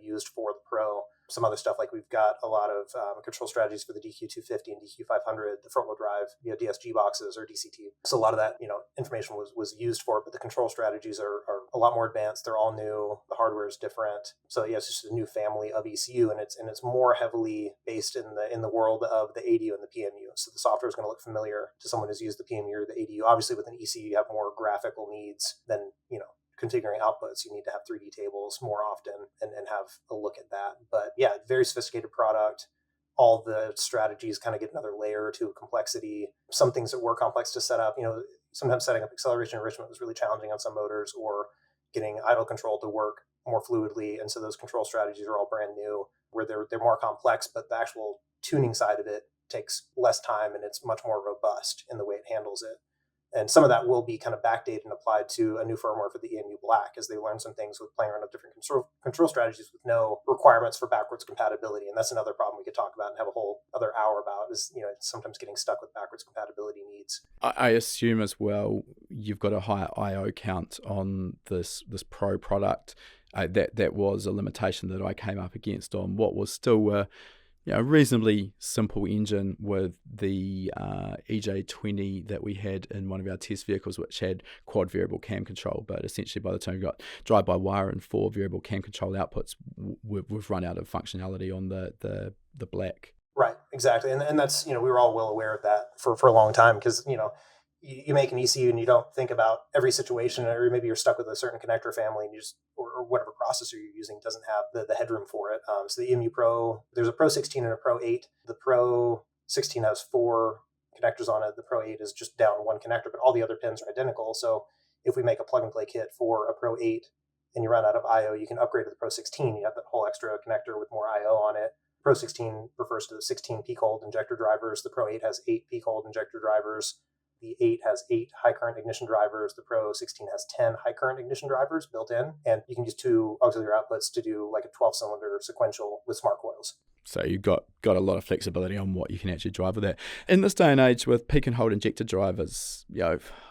Speaker 1: used for the Pro. Some other stuff, like we've got a lot of control strategies for the DQ250 and DQ500, the front-wheel drive, DSG boxes or DCT. So a lot of that, information was used for it, but the control strategies are a lot more advanced. They're all new. The hardware is different. So yeah, it's just a new family of ECU, and it's more heavily based in the world of the ADU and the PMU. So the software is going to look familiar to someone who's used the PMU or the ADU. Obviously, with an ECU, you have more graphical needs than configuring outputs. You need to have 3D tables more often and have a look at that. But yeah, very sophisticated product. All the strategies kind of get another layer to complexity. Some things that were complex to set up, sometimes setting up acceleration enrichment was really challenging on some motors, or getting idle control to work more fluidly. And so those control strategies are all brand new, where they're more complex, but the actual tuning side of it takes less time, and it's much more robust in the way it handles it. And some of that will be kind of backdated and applied to a new firmware for the EMU Black, as they learn some things with playing around with different control strategies with no requirements for backwards compatibility. And that's another problem we could talk about and have a whole other hour about, is sometimes getting stuck with backwards compatibility needs.
Speaker 2: I assume as well you've got a higher I/O count on this Pro product. That was a limitation that I came up against on what was still a reasonably simple engine with the EJ20 that we had in one of our test vehicles, which had quad variable cam control. But essentially, by the time we got drive-by-wire and 4 variable cam control outputs, we've run out of functionality on the Black.
Speaker 1: Right, exactly. And that's, we were all well aware of that for a long time, because, you make an ECU and you don't think about every situation, or maybe you're stuck with a certain connector family and you just, or whatever processor you're using doesn't have the headroom for it. So the EMU Pro, there's a Pro 16 and a Pro 8. The Pro 16 has 4 connectors on it. The Pro 8 is just down 1 connector, but all the other pins are identical. So if we make a plug and play kit for a Pro 8 and you run out of IO, you can upgrade to the Pro 16. You have that whole extra connector with more IO on it. Pro 16 refers to the 16 peak-hold injector drivers. The Pro 8 has 8 peak-hold injector drivers. The 8 has 8 high current ignition drivers. The Pro 16 has 10 high current ignition drivers built in. And you can use 2 auxiliary outputs to do like a 12-cylinder sequential with smart coils.
Speaker 2: So you've got a lot of flexibility on what you can actually drive with that. In this day and age with peak and hold injector drivers,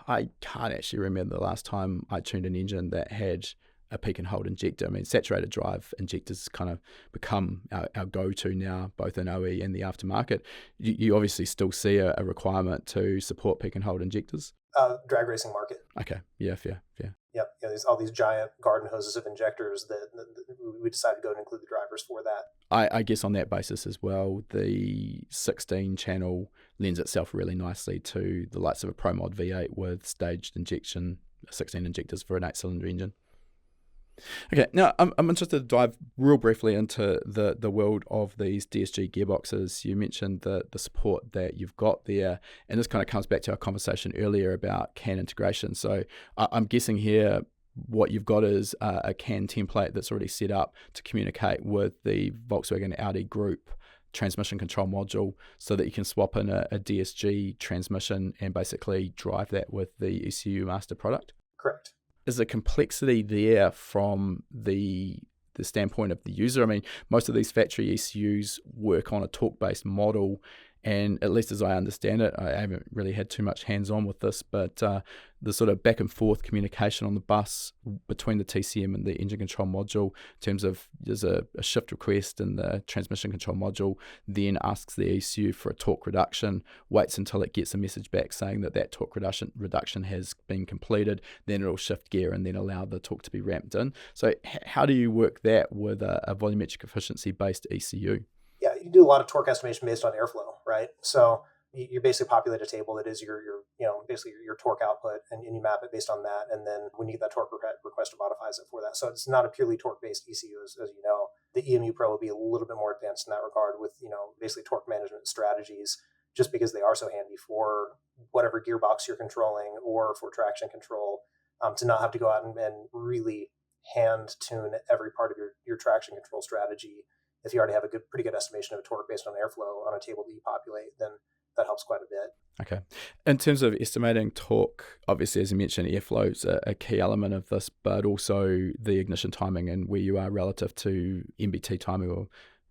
Speaker 2: I can't actually remember the last time I tuned an engine that had a peak and hold injector. I mean, saturated drive injectors kind of become our go-to now, both in OE and the aftermarket. You obviously still see a requirement to support peak and hold injectors.
Speaker 1: Drag racing market.
Speaker 2: Okay, yeah, fair.
Speaker 1: Yep, there's all these giant garden hoses of injectors that we decided to go and include the drivers for that.
Speaker 2: I guess on that basis as well, the 16 channel lends itself really nicely to the likes of a Pro Mod V8 with staged injection, 16 injectors for an 8-cylinder engine. Okay, now I'm interested to dive real briefly into the world of these DSG gearboxes. You mentioned the support that you've got there, and this kind of comes back to our conversation earlier about CAN integration. So I'm guessing here what you've got is a CAN template that's already set up to communicate with the Volkswagen Audi Group transmission control module so that you can swap in a DSG transmission and basically drive that with the ECUmaster product.
Speaker 1: Correct.
Speaker 2: Is the complexity there from the standpoint of the user? I mean, most of these factory ECUs work on a torque-based model, and at least as I understand it, I haven't really had too much hands-on with this, but the sort of back and forth communication on the bus between the TCM and the engine control module in terms of there's a shift request and the transmission control module then asks the ECU for a torque reduction, waits until it gets a message back saying that torque reduction has been completed, then it'll shift gear and then allow the torque to be ramped in. So how do you work that with a volumetric efficiency based ECU?
Speaker 1: Yeah, you do a lot of torque estimation based on airflow, right? So you basically populate a table that is your basically your torque output, and you map it based on that. And then when you get that torque request, it modifies it for that. So it's not a purely torque based ECU, as you know. The EMU Pro will be a little bit more advanced in that regard with basically torque management strategies, just because they are so handy for whatever gearbox you're controlling or for traction control, to not have to go out and really hand tune every part of your traction control strategy. If you already have a pretty good estimation of a torque based on airflow on a table that you populate, then that helps quite a bit.
Speaker 2: Okay. In terms of estimating torque, obviously, as you mentioned, airflow is a key element of this, but also the ignition timing and where you are relative to MBT timing or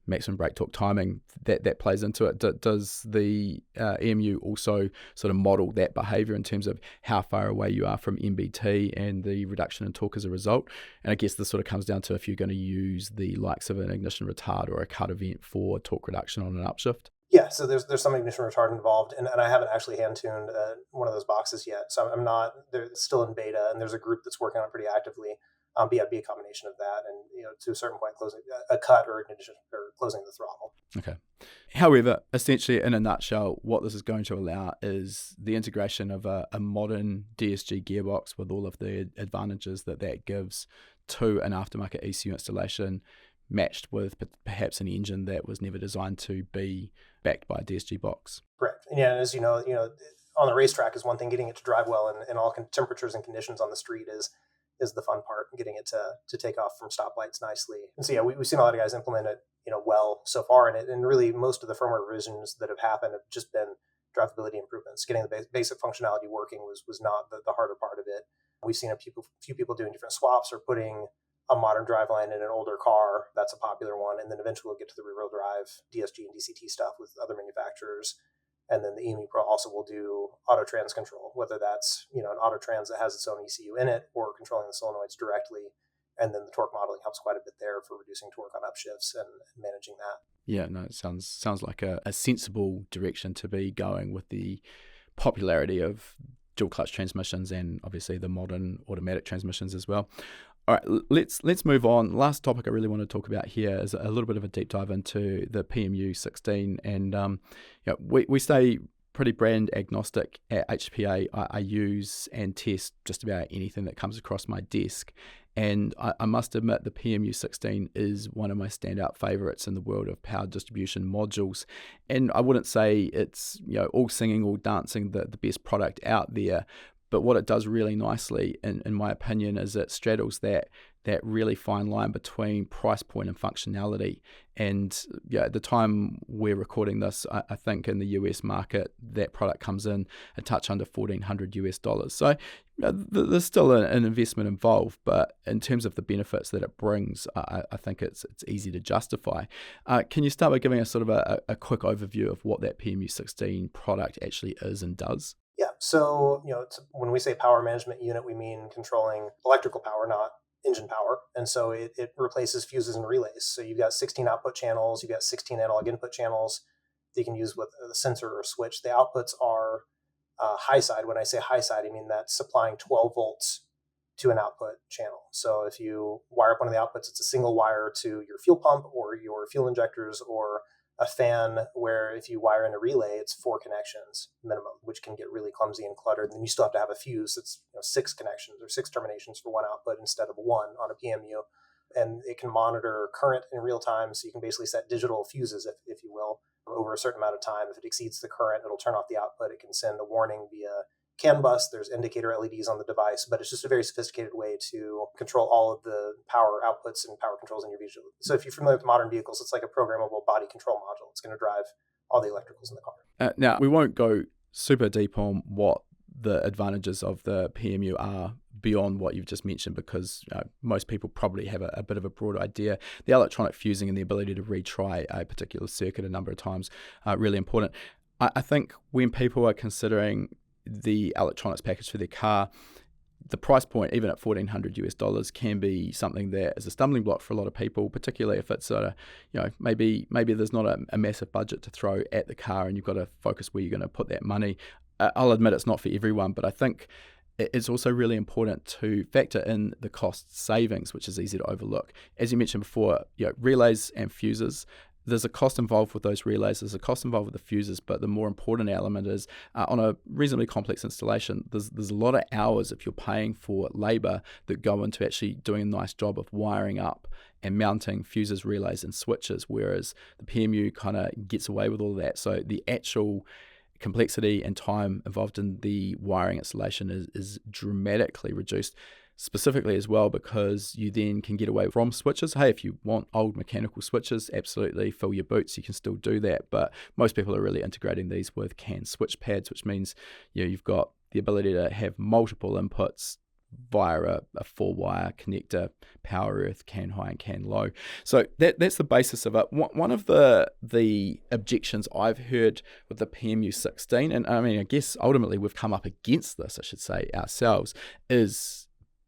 Speaker 2: maximum brake torque timing, that plays into it. Does the EMU also sort of model that behavior in terms of how far away you are from MBT and the reduction in torque as a result? And I guess this sort of comes down to if you're going to use the likes of an ignition retard or a cut event for torque reduction on an upshift.
Speaker 1: Yeah, so there's some ignition retard involved, and I haven't actually hand tuned one of those boxes yet. So I'm not. They're still in beta, and there's a group that's working on it pretty actively. But yeah, it'd be a combination of that, and to a certain point, closing a cut or ignition or closing the throttle.
Speaker 2: Okay. However, essentially, in a nutshell, what this is going to allow is the integration of a modern DSG gearbox with all of the advantages that gives to an aftermarket ECU installation, matched with perhaps an engine that was never designed to be backed by a DSG box.
Speaker 1: Correct. And yeah, as you know, on the racetrack is one thing. Getting it to drive well in all temperatures and conditions on the street is the fun part. Getting it to take off from stoplights nicely. And so yeah, we've seen a lot of guys implement it well so far, and really most of the firmware revisions that have happened have just been drivability improvements. Getting the basic functionality working was not the harder part of it. We've seen a few people doing different swaps or putting a modern driveline in an older car. That's a popular one. And then eventually we'll get to the rear-wheel drive DSG and DCT stuff with other manufacturers. And then the EMU Pro also will do auto trans control, whether that's an auto trans that has its own ECU in it or controlling the solenoids directly. And then the torque modeling helps quite a bit there for reducing torque on upshifts and managing that.
Speaker 2: Yeah, no, it sounds like a sensible direction to be going with the popularity of dual clutch transmissions and obviously the modern automatic transmissions as well. All right, let's move on. Last topic I really want to talk about here is a little bit of a deep dive into the PMU 16, and we stay pretty brand agnostic at HPA. I use and test just about anything that comes across my desk, and I must admit the PMU 16 is one of my standout favorites in the world of power distribution modules. And I wouldn't say it's all singing, all dancing, the best product out there. But what it does really nicely, in my opinion, is it straddles that really fine line between price point and functionality. And at the time we're recording this, I think in the US market, that product comes in a touch under $1,400 US. So there's still an investment involved, but in terms of the benefits that it brings, I think it's easy to justify. Can you start by giving us sort of a quick overview of what that PMU 16 product actually is and does?
Speaker 1: Yeah, so when we say power management unit, we mean controlling electrical power, not engine power. And so it replaces fuses and relays. So you've got 16 output channels, you've got 16 analog input channels that you can use with a sensor or switch. The outputs are high side. When I say high side, I mean that's supplying 12 volts to an output channel. So if you wire up one of the outputs, it's a single wire to your fuel pump or your fuel injectors or a fan where if you wire in a relay, it's 4 connections minimum, which can get really clumsy and cluttered. And then you still have to have a fuse that's 6 connections or 6 terminations for one output instead of one on a PMU. And it can monitor current in real time. So you can basically set digital fuses, if you will, over a certain amount of time. If it exceeds the current, it'll turn off the output. It can send a warning via CAN bus. There's indicator LEDs on the device, but it's just a very sophisticated way to control all of the power outputs and power controls in your vehicle. So if you're familiar with modern vehicles, it's like a programmable body control module. It's going to drive all the electricals in the car.
Speaker 2: Now, we won't go super deep on what the advantages of the PMU are beyond what you've just mentioned, because most people probably have a bit of a broad idea. The electronic fusing and the ability to retry a particular circuit a number of times are really important. I think when people are considering the electronics package for their car, the price point, even at $1,400 can be something that is a stumbling block for a lot of people, particularly if it's maybe there's not a massive budget to throw at the car and you've got to focus where you're going to put that money. I'll admit it's not for everyone, but I think it's also really important to factor in the cost savings, which is easy to overlook. As you mentioned before, relays and fuses, there's a cost involved with those relays, there's a cost involved with the fuses, but the more important element is on a reasonably complex installation, there's a lot of hours if you're paying for labor that go into actually doing a nice job of wiring up and mounting fuses, relays, and switches, whereas the PMU kind of gets away with all of that. So the actual complexity and time involved in the wiring installation is dramatically reduced, specifically as well because you then can get away from switches. Hey, if you want old mechanical switches, absolutely fill your boots, you can still do that, but most people are really integrating these with CAN switch pads, which means you've got the ability to have multiple inputs via a 4-wire connector, power earth, CAN high and CAN low. So that's the basis of it. One of the objections I've heard with the PMU 16, and I guess ultimately we've come up against this, I should say, ourselves, is,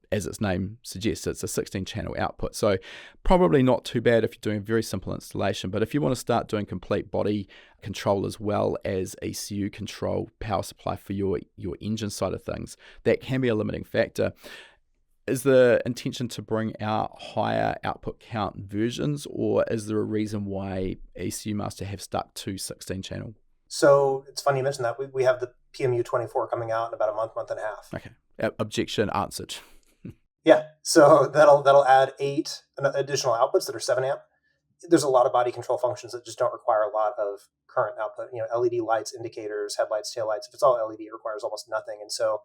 Speaker 2: as its name suggests, it's a 16-channel output. So probably not too bad if you're doing a very simple installation, but if you want to start doing complete body control as well as ECU control, power supply for your engine side of things, that can be a limiting factor. Is the intention to bring out higher output count versions, or is there a reason why ECUmaster have stuck to 16-channel?
Speaker 1: So it's funny you mentioned that. We have the PMU 24 coming out in about a month and a half.
Speaker 2: Okay. Objection answered.
Speaker 1: Yeah, so that'll add 8 additional outputs that are 7 amp. There's a lot of body control functions that just don't require a lot of current output. LED lights, indicators, headlights, taillights. If it's all LED, it requires almost nothing. And so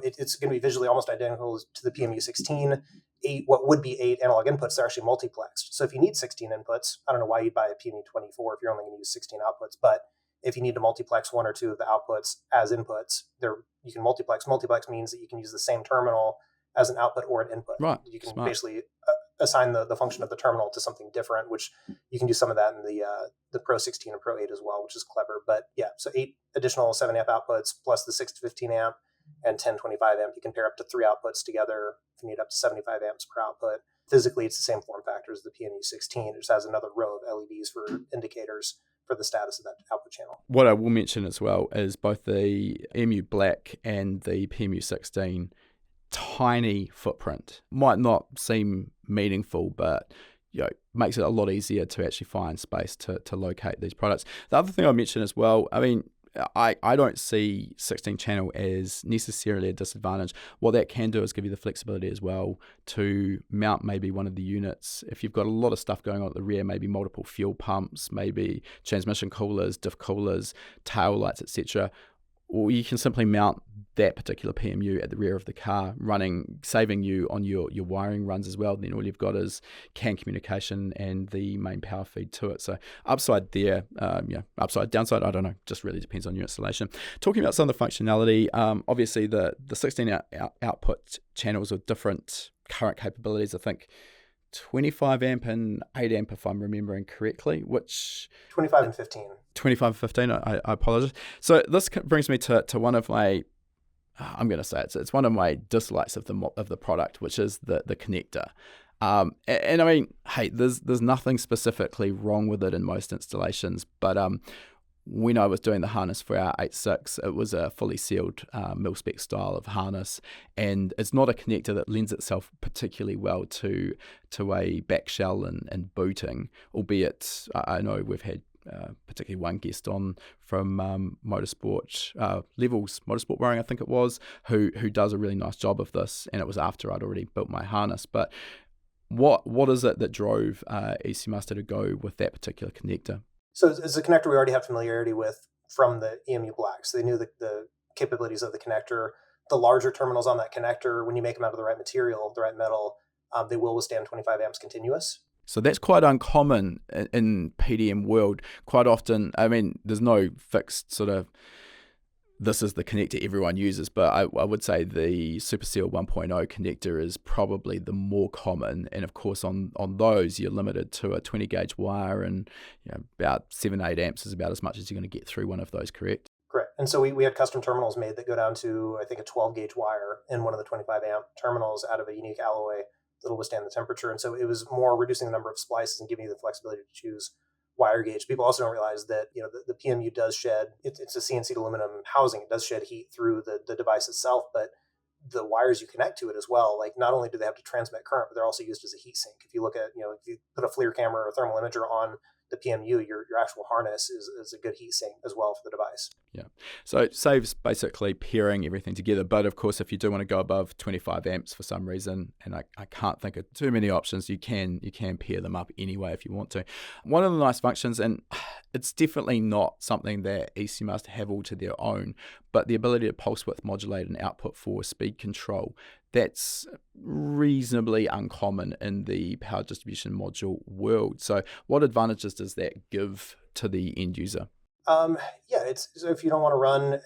Speaker 1: it's going to be visually almost identical to the PMU 16. What would be 8 analog inputs, they're actually multiplexed. So if you need 16 inputs, I don't know why you'd buy a PMU 24 if you're only going to use 16 outputs, but if you need to multiplex 1 or 2 of the outputs as inputs, you can multiplex. Multiplex means that you can use the same terminal as an output or an input.
Speaker 2: Right.
Speaker 1: You can
Speaker 2: Smart.
Speaker 1: basically assign the function of the terminal to something different, which you can do some of that in the Pro 16 and Pro 8 as well, which is clever. But yeah, so 8 additional 7 amp outputs plus the 6 to 15 amp and 10 25 amp. You can pair up to 3 outputs together if you need up to 75 amps per output. Physically, it's the same form factor as the PMU 16. It just has another row of LEDs for indicators for the status of that output channel.
Speaker 2: What I will mention as well is both the EMU Black and the PMU 16 tiny footprint. Might not seem meaningful, but makes it a lot easier to actually find space to locate these products. The other thing I mentioned as well, I don't see 16 channel as necessarily a disadvantage. What that can do is give you the flexibility as well to mount maybe one of the units. If you've got a lot of stuff going on at the rear, maybe multiple fuel pumps, maybe transmission coolers, diff coolers, tail lights, etc., or you can simply mount that particular PMU at the rear of the car, saving you on your wiring runs as well. Then all you've got is CAN communication and the main power feed to it. So upside there, upside, downside, I don't know, just really depends on your installation. Talking about some of the functionality, obviously the 16 output channels with different current capabilities, I think 25 amp and 8 amp if I'm remembering correctly, which
Speaker 1: 25 and 15.
Speaker 2: 25 and 15, I apologize. So this brings me to one of my, I'm going to say it's one of my dislikes of the product, which is the connector. And hey, there's nothing specifically wrong with it in most installations, but when I was doing the harness for our 8.6, it was a fully sealed mil-spec style of harness, and it's not a connector that lends itself particularly well to a back shell and booting, albeit I know we've had particularly one guest on from motorsport levels, motorsport wearing, I think it was, who does a really nice job of this, and it was after I'd already built my harness. But what is it that drove ECUMaster to go with that particular connector?
Speaker 1: So it's a connector we already have familiarity with from the EMU Black. So they knew the capabilities of the connector. The larger terminals on that connector, when you make them out of the right material, the right metal, they will withstand 25 amps continuous.
Speaker 2: So that's quite uncommon in PDM world. Quite often, I mean, there's no fixed sort of, this is the connector everyone uses, but I would say the Superseal 1.0 connector is probably the more common. And of course, on those, you're limited to a 20 gauge wire, and about 7-8 amps is about as much as you're going to get through one of those, correct?
Speaker 1: Correct. And so we had custom terminals made that go down to, I think, a 12 gauge wire in one of the 25 amp terminals out of a unique alloy that'll withstand the temperature. And so it was more reducing the number of splices and giving you the flexibility to choose wire gauge. People also don't realize that the PMU does shed, it's a CNC aluminum housing. It does shed heat through the device itself, but the wires you connect to it as well, like not only do they have to transmit current, but they're also used as a heat sink. If you look at, if you put a FLIR camera or a thermal imager on the PMU, your actual harness is a good heat sink as well for the device.
Speaker 2: Yeah. So it saves basically pairing everything together. But of course, if you do want to go above 25 amps for some reason, and I can't think of too many options, you can pair them up anyway if you want to. One of the nice functions, and it's definitely not something that ECUMaster have all to their own, but the ability to pulse width modulate an output for speed control. That's reasonably uncommon in the power distribution module world. So what advantages does that give to the end user?
Speaker 1: It's, so if you don't want to run,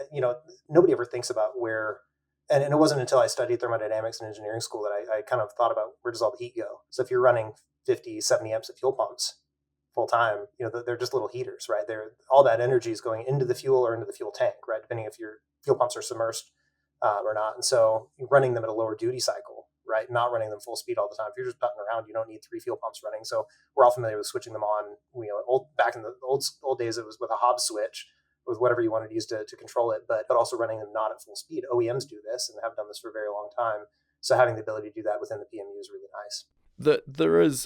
Speaker 1: nobody ever thinks about where, and it wasn't until I studied thermodynamics in engineering school that I kind of thought about where does all the heat go. So if you're running 50, 70 amps of fuel pumps full time, they're just little heaters, right? All that energy is going into the fuel or into the fuel tank, right? Depending if your fuel pumps are submersed or not. And so you're running them at a lower duty cycle, right? Not running them full speed all the time. If you're just putting around, you don't need 3 fuel pumps running. So we're all familiar with switching them on. Back in the old days, it was with a Hobbs switch, with whatever you wanted to use to control it, but also running them not at full speed. OEMs do this and have done this for a very long time. So having the ability to do that within the PMU is really nice.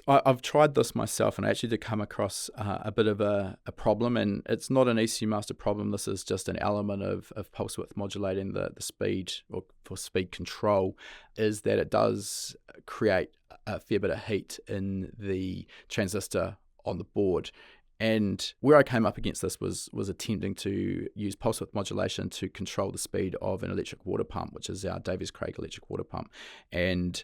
Speaker 2: I've tried this myself, and I actually did come across a bit of a problem, and it's not an ECUMaster problem. This is just an element of pulse width modulating the speed, or for speed control, is that it does create a fair bit of heat in the transistor on the board. And where I came up against this was attempting to use pulse width modulation to control the speed of an electric water pump, which is our Davies Craig electric water pump. And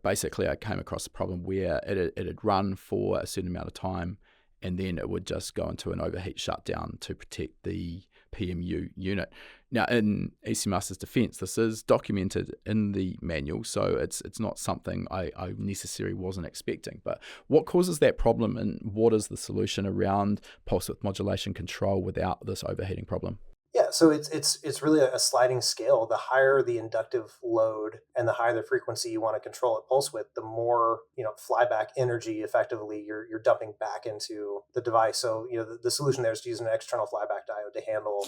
Speaker 2: basically, I came across a problem where it'd run for a certain amount of time, and then it would just go into an overheat shutdown to protect the PMU unit. Now, in ECUMaster's defense, this is documented in the manual, so it's not something I necessarily wasn't expecting. But what causes that problem, and what is the solution around pulse width modulation control without this overheating problem?
Speaker 1: Yeah, so it's really a sliding scale. The higher the inductive load and the higher the frequency you want to control at pulse width, the more flyback energy effectively you're dumping back into the device. So the solution there is to use an external flyback diode to handle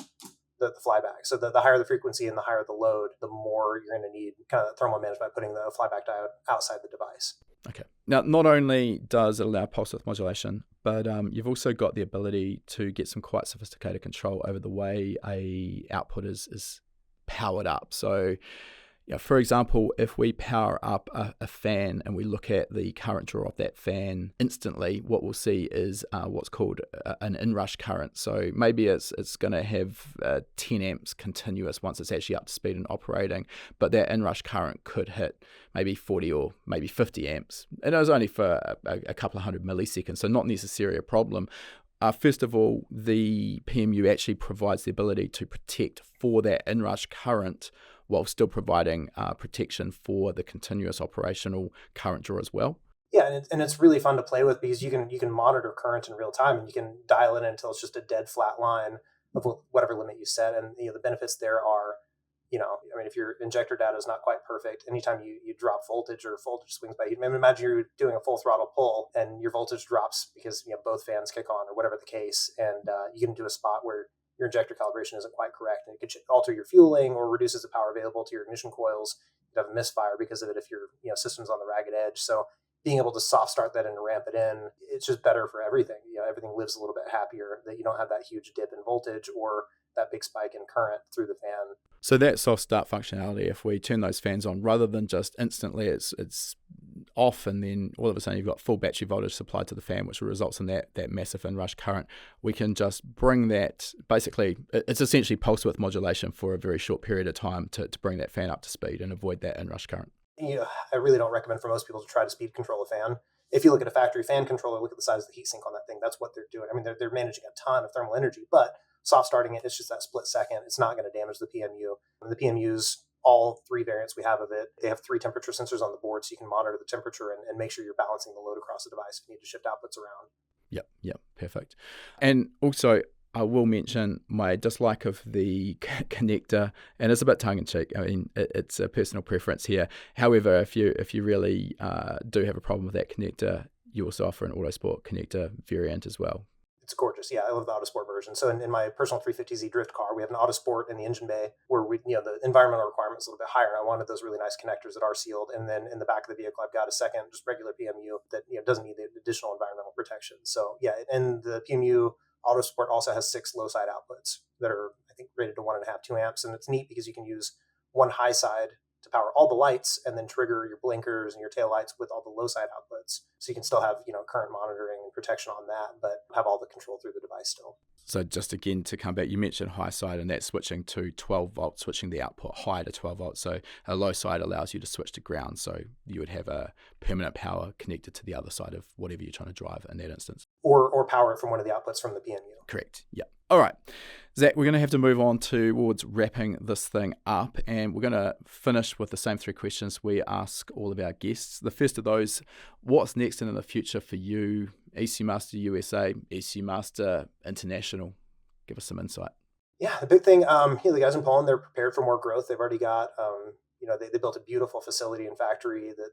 Speaker 1: the flyback. So the higher the frequency and the higher the load, the more you're going to need kind of thermal management by putting the flyback diode outside the device.
Speaker 2: Okay. Now, not only does it allow pulse width modulation, but you've also got the ability to get some quite sophisticated control over the way a output is powered up. So, for example, if we power up a fan and we look at the current draw of that fan instantly, what we'll see is what's called an inrush current. So maybe it's going to have 10 amps continuous once it's actually up to speed and operating, but that inrush current could hit maybe 40 or maybe 50 amps. And it was only for a couple of hundred milliseconds, so not necessarily a problem. First of all, the PMU actually provides the ability to protect for that inrush current while still providing protection for the continuous operational current draw as well.
Speaker 1: Yeah, and it's really fun to play with because you can monitor current in real time, and you can dial it in until it's just a dead flat line of whatever limit you set. And the benefits there are, if your injector data is not quite perfect, anytime you drop voltage or voltage swings by, imagine you're doing a full throttle pull and your voltage drops because both fans kick on or whatever the case, and you get into a spot where your injector calibration isn't quite correct, and it could alter your fueling or reduces the power available to your ignition coils. You have a misfire because of it if your system's on the ragged edge. So being able to soft start that and ramp it in, it's just better for everything. everything lives a little bit happier, that you don't have that huge dip in voltage or that big spike in current through the fan.
Speaker 2: So that soft start functionality, if we turn those fans on, rather than just instantly it's off and then all of a sudden you've got full battery voltage supplied to the fan, which results in that massive inrush current, we can just bring that, basically, it's essentially pulse width modulation for a very short period of time to bring that fan up to speed and avoid that inrush current.
Speaker 1: I really don't recommend for most people to try to speed control a fan. If you look at a factory fan controller, look at the size of the heatsink on that thing. That's what they're doing. I mean, they're managing a ton of thermal energy, but soft starting it, it's just that split second. It's not going to damage the PMU. And the PMUs, all three variants we have of it, they have 3 temperature sensors on the board, so you can monitor the temperature and make sure you're balancing the load across the device if you need to shift outputs around.
Speaker 2: Yep, perfect. And also, I will mention my dislike of the connector, and it's a bit tongue-in-cheek. I mean, it's a personal preference here. However, if you really do have a problem with that connector, you also offer an Autosport connector variant as well.
Speaker 1: It's gorgeous. Yeah, I love the Autosport version. So in my personal 350Z drift car, we have an Autosport in the engine bay where the environmental requirements a little bit higher. And I wanted those really nice connectors that are sealed. And then in the back of the vehicle, I've got a second, just regular PMU that doesn't need the additional environmental protection. So yeah, and the PMU Autosport also has 6 low side outputs that are, I think, rated to 1.5, 2 amps. And it's neat because you can use one high side to power all the lights and then trigger your blinkers and your tail lights with all the low side outputs. So you can still have, current monitoring and protection on that, but have all the control through the device still.
Speaker 2: So just again, to come back, you mentioned high side, and that's switching to 12 volts, switching the output high to 12 volts. So a low side allows you to switch to ground. So you would have a permanent power connected to the other side of whatever you're trying to drive in that instance.
Speaker 1: Or power it from one of the outputs from the PMU.
Speaker 2: Correct. Yeah. All right. Zach, we're going to have to move on towards wrapping this thing up, and we're going to finish with the same 3 questions we ask all of our guests. The first of those, what's next in the future for you? ECUMaster USA, ECUMaster International. Give us some insight.
Speaker 1: Yeah, the big thing, the guys in Poland, they're prepared for more growth. They've already got, they built a beautiful facility and factory that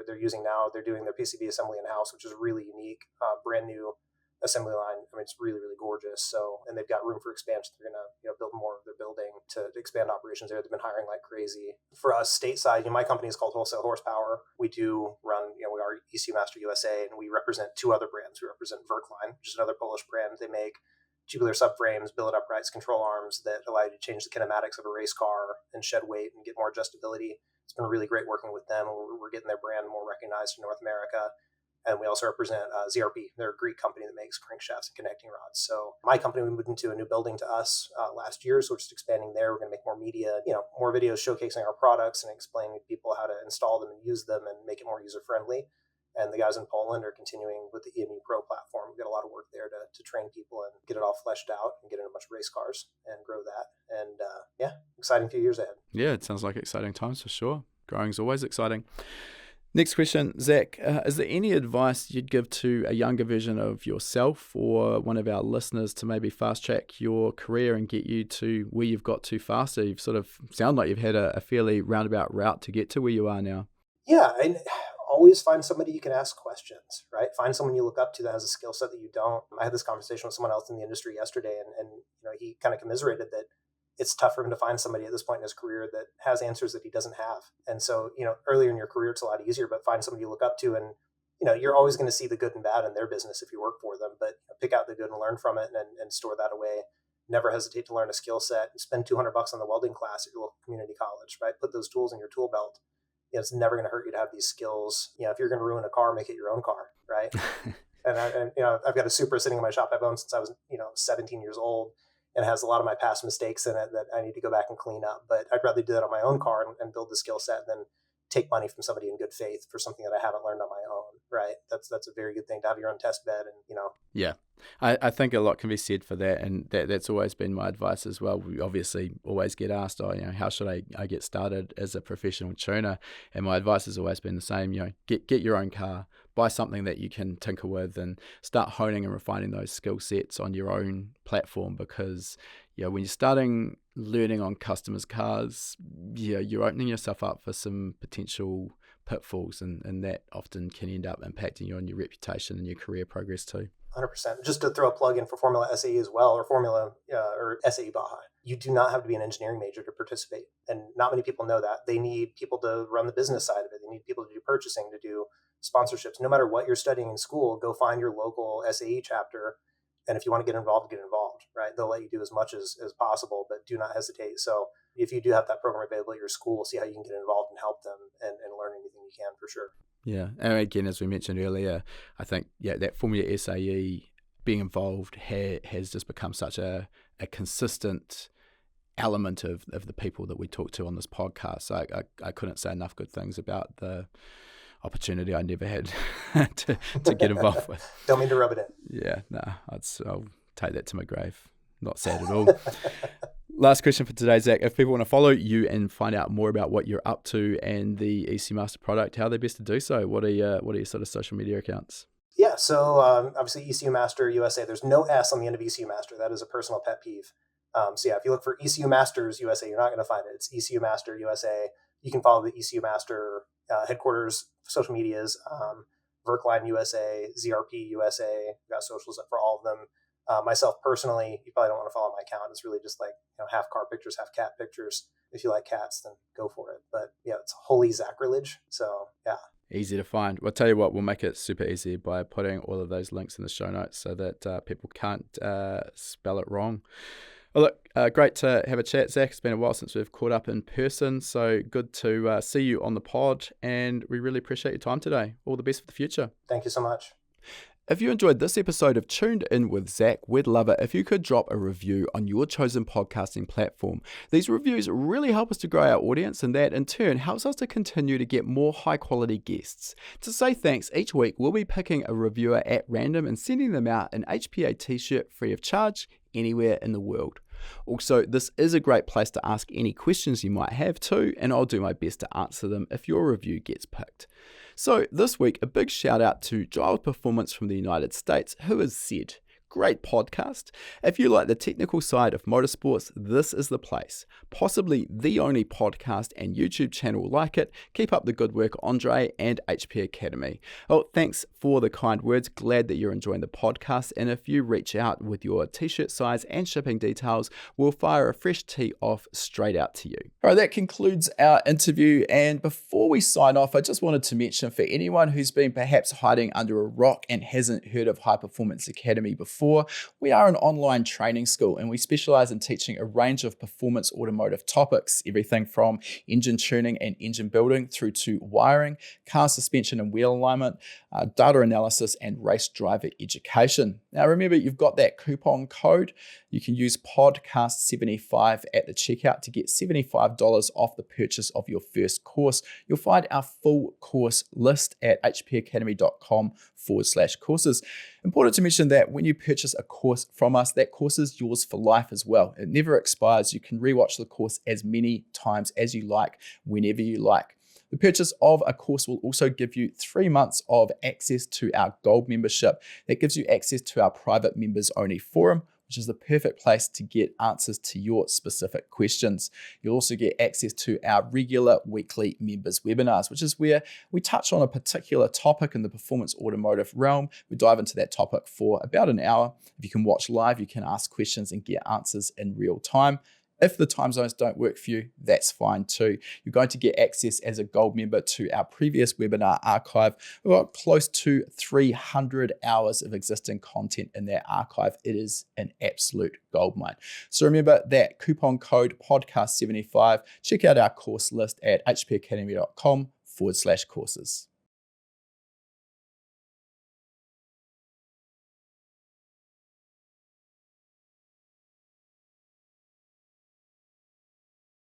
Speaker 1: they're using now. They're doing their PCB assembly in-house, which is really unique, brand new assembly line. I mean, it's really, really gorgeous. So, and they've got room for expansion. They're going to build more of their building to expand operations there. They've been hiring like crazy. For us stateside, my company is called Wholesale Horsepower. We do run, we are ECUMaster USA, and we represent 2 other brands. We represent Verkline, which is another Polish brand. They make tubular subframes, billet uprights, control arms that allow you to change the kinematics of a race car and shed weight and get more adjustability. It's been really great working with them. We're getting their brand more recognized in North America. And we also represent ZRP. They're a Greek company that makes crankshafts and connecting rods. So my company, we moved into a new building to us last year. So we're just expanding there. We're going to make more media, more videos showcasing our products and explaining to people how to install them and use them and make it more user-friendly. And the guys in Poland are continuing with the EMU Pro platform. We've got a lot of work there to train people and get it all fleshed out and get into a bunch of race cars and grow that. And exciting few years ahead.
Speaker 2: Yeah, it sounds like exciting times for sure. Growing is always exciting. Next question, Zach, is there any advice you'd give to a younger version of yourself or one of our listeners to maybe fast track your career and get you to where you've got to faster? You've sort of sound like you've had a fairly roundabout route to get to where you are now.
Speaker 1: Yeah, and always find somebody you can ask questions, right? Find someone you look up to that has a skill set that you don't. I had this conversation with someone else in the industry yesterday, and he kind of commiserated that it's tough for him to find somebody at this point in his career that has answers that he doesn't have. And so, earlier in your career, it's a lot easier, but find somebody you look up to. And, you're always going to see the good and bad in their business if you work for them, but pick out the good and learn from it and store that away. Never hesitate to learn a skill set. Spend $200 on the welding class at your local community college, right? Put those tools in your tool belt. It's never going to hurt you to have these skills. If you're going to ruin a car, make it your own car, right? I've got a Supra sitting in my shop I've owned since I was, 17 years old. And has a lot of my past mistakes in it that I need to go back and clean up. But I'd rather do that on my own car and build the skill set than take money from somebody in good faith for something that I haven't learned on my own, right? That's a very good thing to have your own test bed and.
Speaker 2: Yeah, I think a lot can be said for that, and that's always been my advice as well. We obviously always get asked, how should I get started as a professional tuner? And my advice has always been the same, get your own car, buy something that you can tinker with and start honing and refining those skill sets on your own platform, because when you're starting learning on customers' cars, you're opening yourself up for some potential pitfalls, and that often can end up impacting you on your reputation and your career progress too.
Speaker 1: 100%. Just to throw a plug in for Formula SAE as well, or Formula or SAE Baja. You do not have to be an engineering major to participate. And not many people know that. They need people to run the business side of it. They need people to do purchasing, to do sponsorships. No matter what you're studying in school, go find your local SAE chapter. And if you want to get involved, right? They'll let you do as much as possible, but do not hesitate. So if you do have that program available at your school, see how you can get involved and help them and learn anything you can, for sure.
Speaker 2: Yeah. And again, as we mentioned earlier, I think, that Formula SAE being involved has just become such a consistent element of the people that we talk to on this podcast. So I couldn't say enough good things about the opportunity I never had to get involved with.
Speaker 1: Don't mean to rub it in.
Speaker 2: Yeah, no, I'll take that to my grave. Not sad at all. Last question for today, Zach. If people want to follow you and find out more about what you're up to and the ECUMaster product, how are they best to do so? What are your sort of social media accounts?
Speaker 1: Yeah, so obviously ECUMaster USA. There's no S on the end of ECUMaster. That is a personal pet peeve. So yeah, if you look for ECUMasters USA, you're not going to find it. It's ECUMaster USA. You can follow the ECUMaster headquarters social medias, Verkline USA, ZRP USA. We've got socials up for all of them. Myself personally, you probably don't want to follow my account. It's really just like, half car pictures, half cat pictures. If you like cats, then go for it. But yeah, it's holy sacrilege. So yeah.
Speaker 2: Easy to find. Well, I'll tell you what, we'll make it super easy by putting all of those links in the show notes so that people can't spell it wrong. Well, look, great to have a chat, Zach. It's been a while since we've caught up in person, so good to see you on the pod, and we really appreciate your time today. All the best for the future.
Speaker 1: Thank you so much.
Speaker 2: If you enjoyed this episode of Tuned In with Zach, we'd love it if you could drop a review on your chosen podcasting platform. These reviews really help us to grow our audience, and that in turn helps us to continue to get more high quality guests. To say thanks, each week we'll be picking a reviewer at random and sending them out an HPA t-shirt free of charge anywhere in the world. Also, this is a great place to ask any questions you might have too, and I'll do my best to answer them if your review gets picked. So this week, a big shout out to Giles Performance from the United States, who has said, great podcast. If you like the technical side of motorsports, this is the place. Possibly the only podcast and YouTube channel like it. Keep up the good work, Andre and HP Academy. Oh, thanks for the kind words. Glad that you're enjoying the podcast. And if you reach out with your t-shirt size and shipping details, we'll fire a fresh tee off straight out to you. All right, that concludes our interview. And before we sign off, I just wanted to mention for anyone who's been perhaps hiding under a rock and hasn't heard of High Performance Academy before, we are an online training school and we specialize in teaching a range of performance automotive topics, everything from engine tuning and engine building through to wiring, car suspension and wheel alignment, data analysis, and race driver education. Now remember, you've got that coupon code. You can use podcast75 at the checkout to get $75 off the purchase of your first course. You'll find our full course list at hpacademy.com/courses. Important to mention that when you purchase a course from us, that course is yours for life as well. It never expires. You can rewatch the course as many times as you like, whenever you like. The purchase of a course will also give you 3 months of access to our gold membership. That gives you access to our private members only forum, which is the perfect place to get answers to your specific questions. You'll also get access to our regular weekly members webinars, which is where we touch on a particular topic in the performance automotive realm. We dive into that topic for about an hour. If you can watch live, you can ask questions and get answers in real time. If the time zones don't work for you, that's fine too. You're going to get access as a gold member to our previous webinar archive. We've got close to 300 hours of existing content in that archive. It is an absolute goldmine. So remember that coupon code podcast75. Check out our course list at hpacademy.com/courses.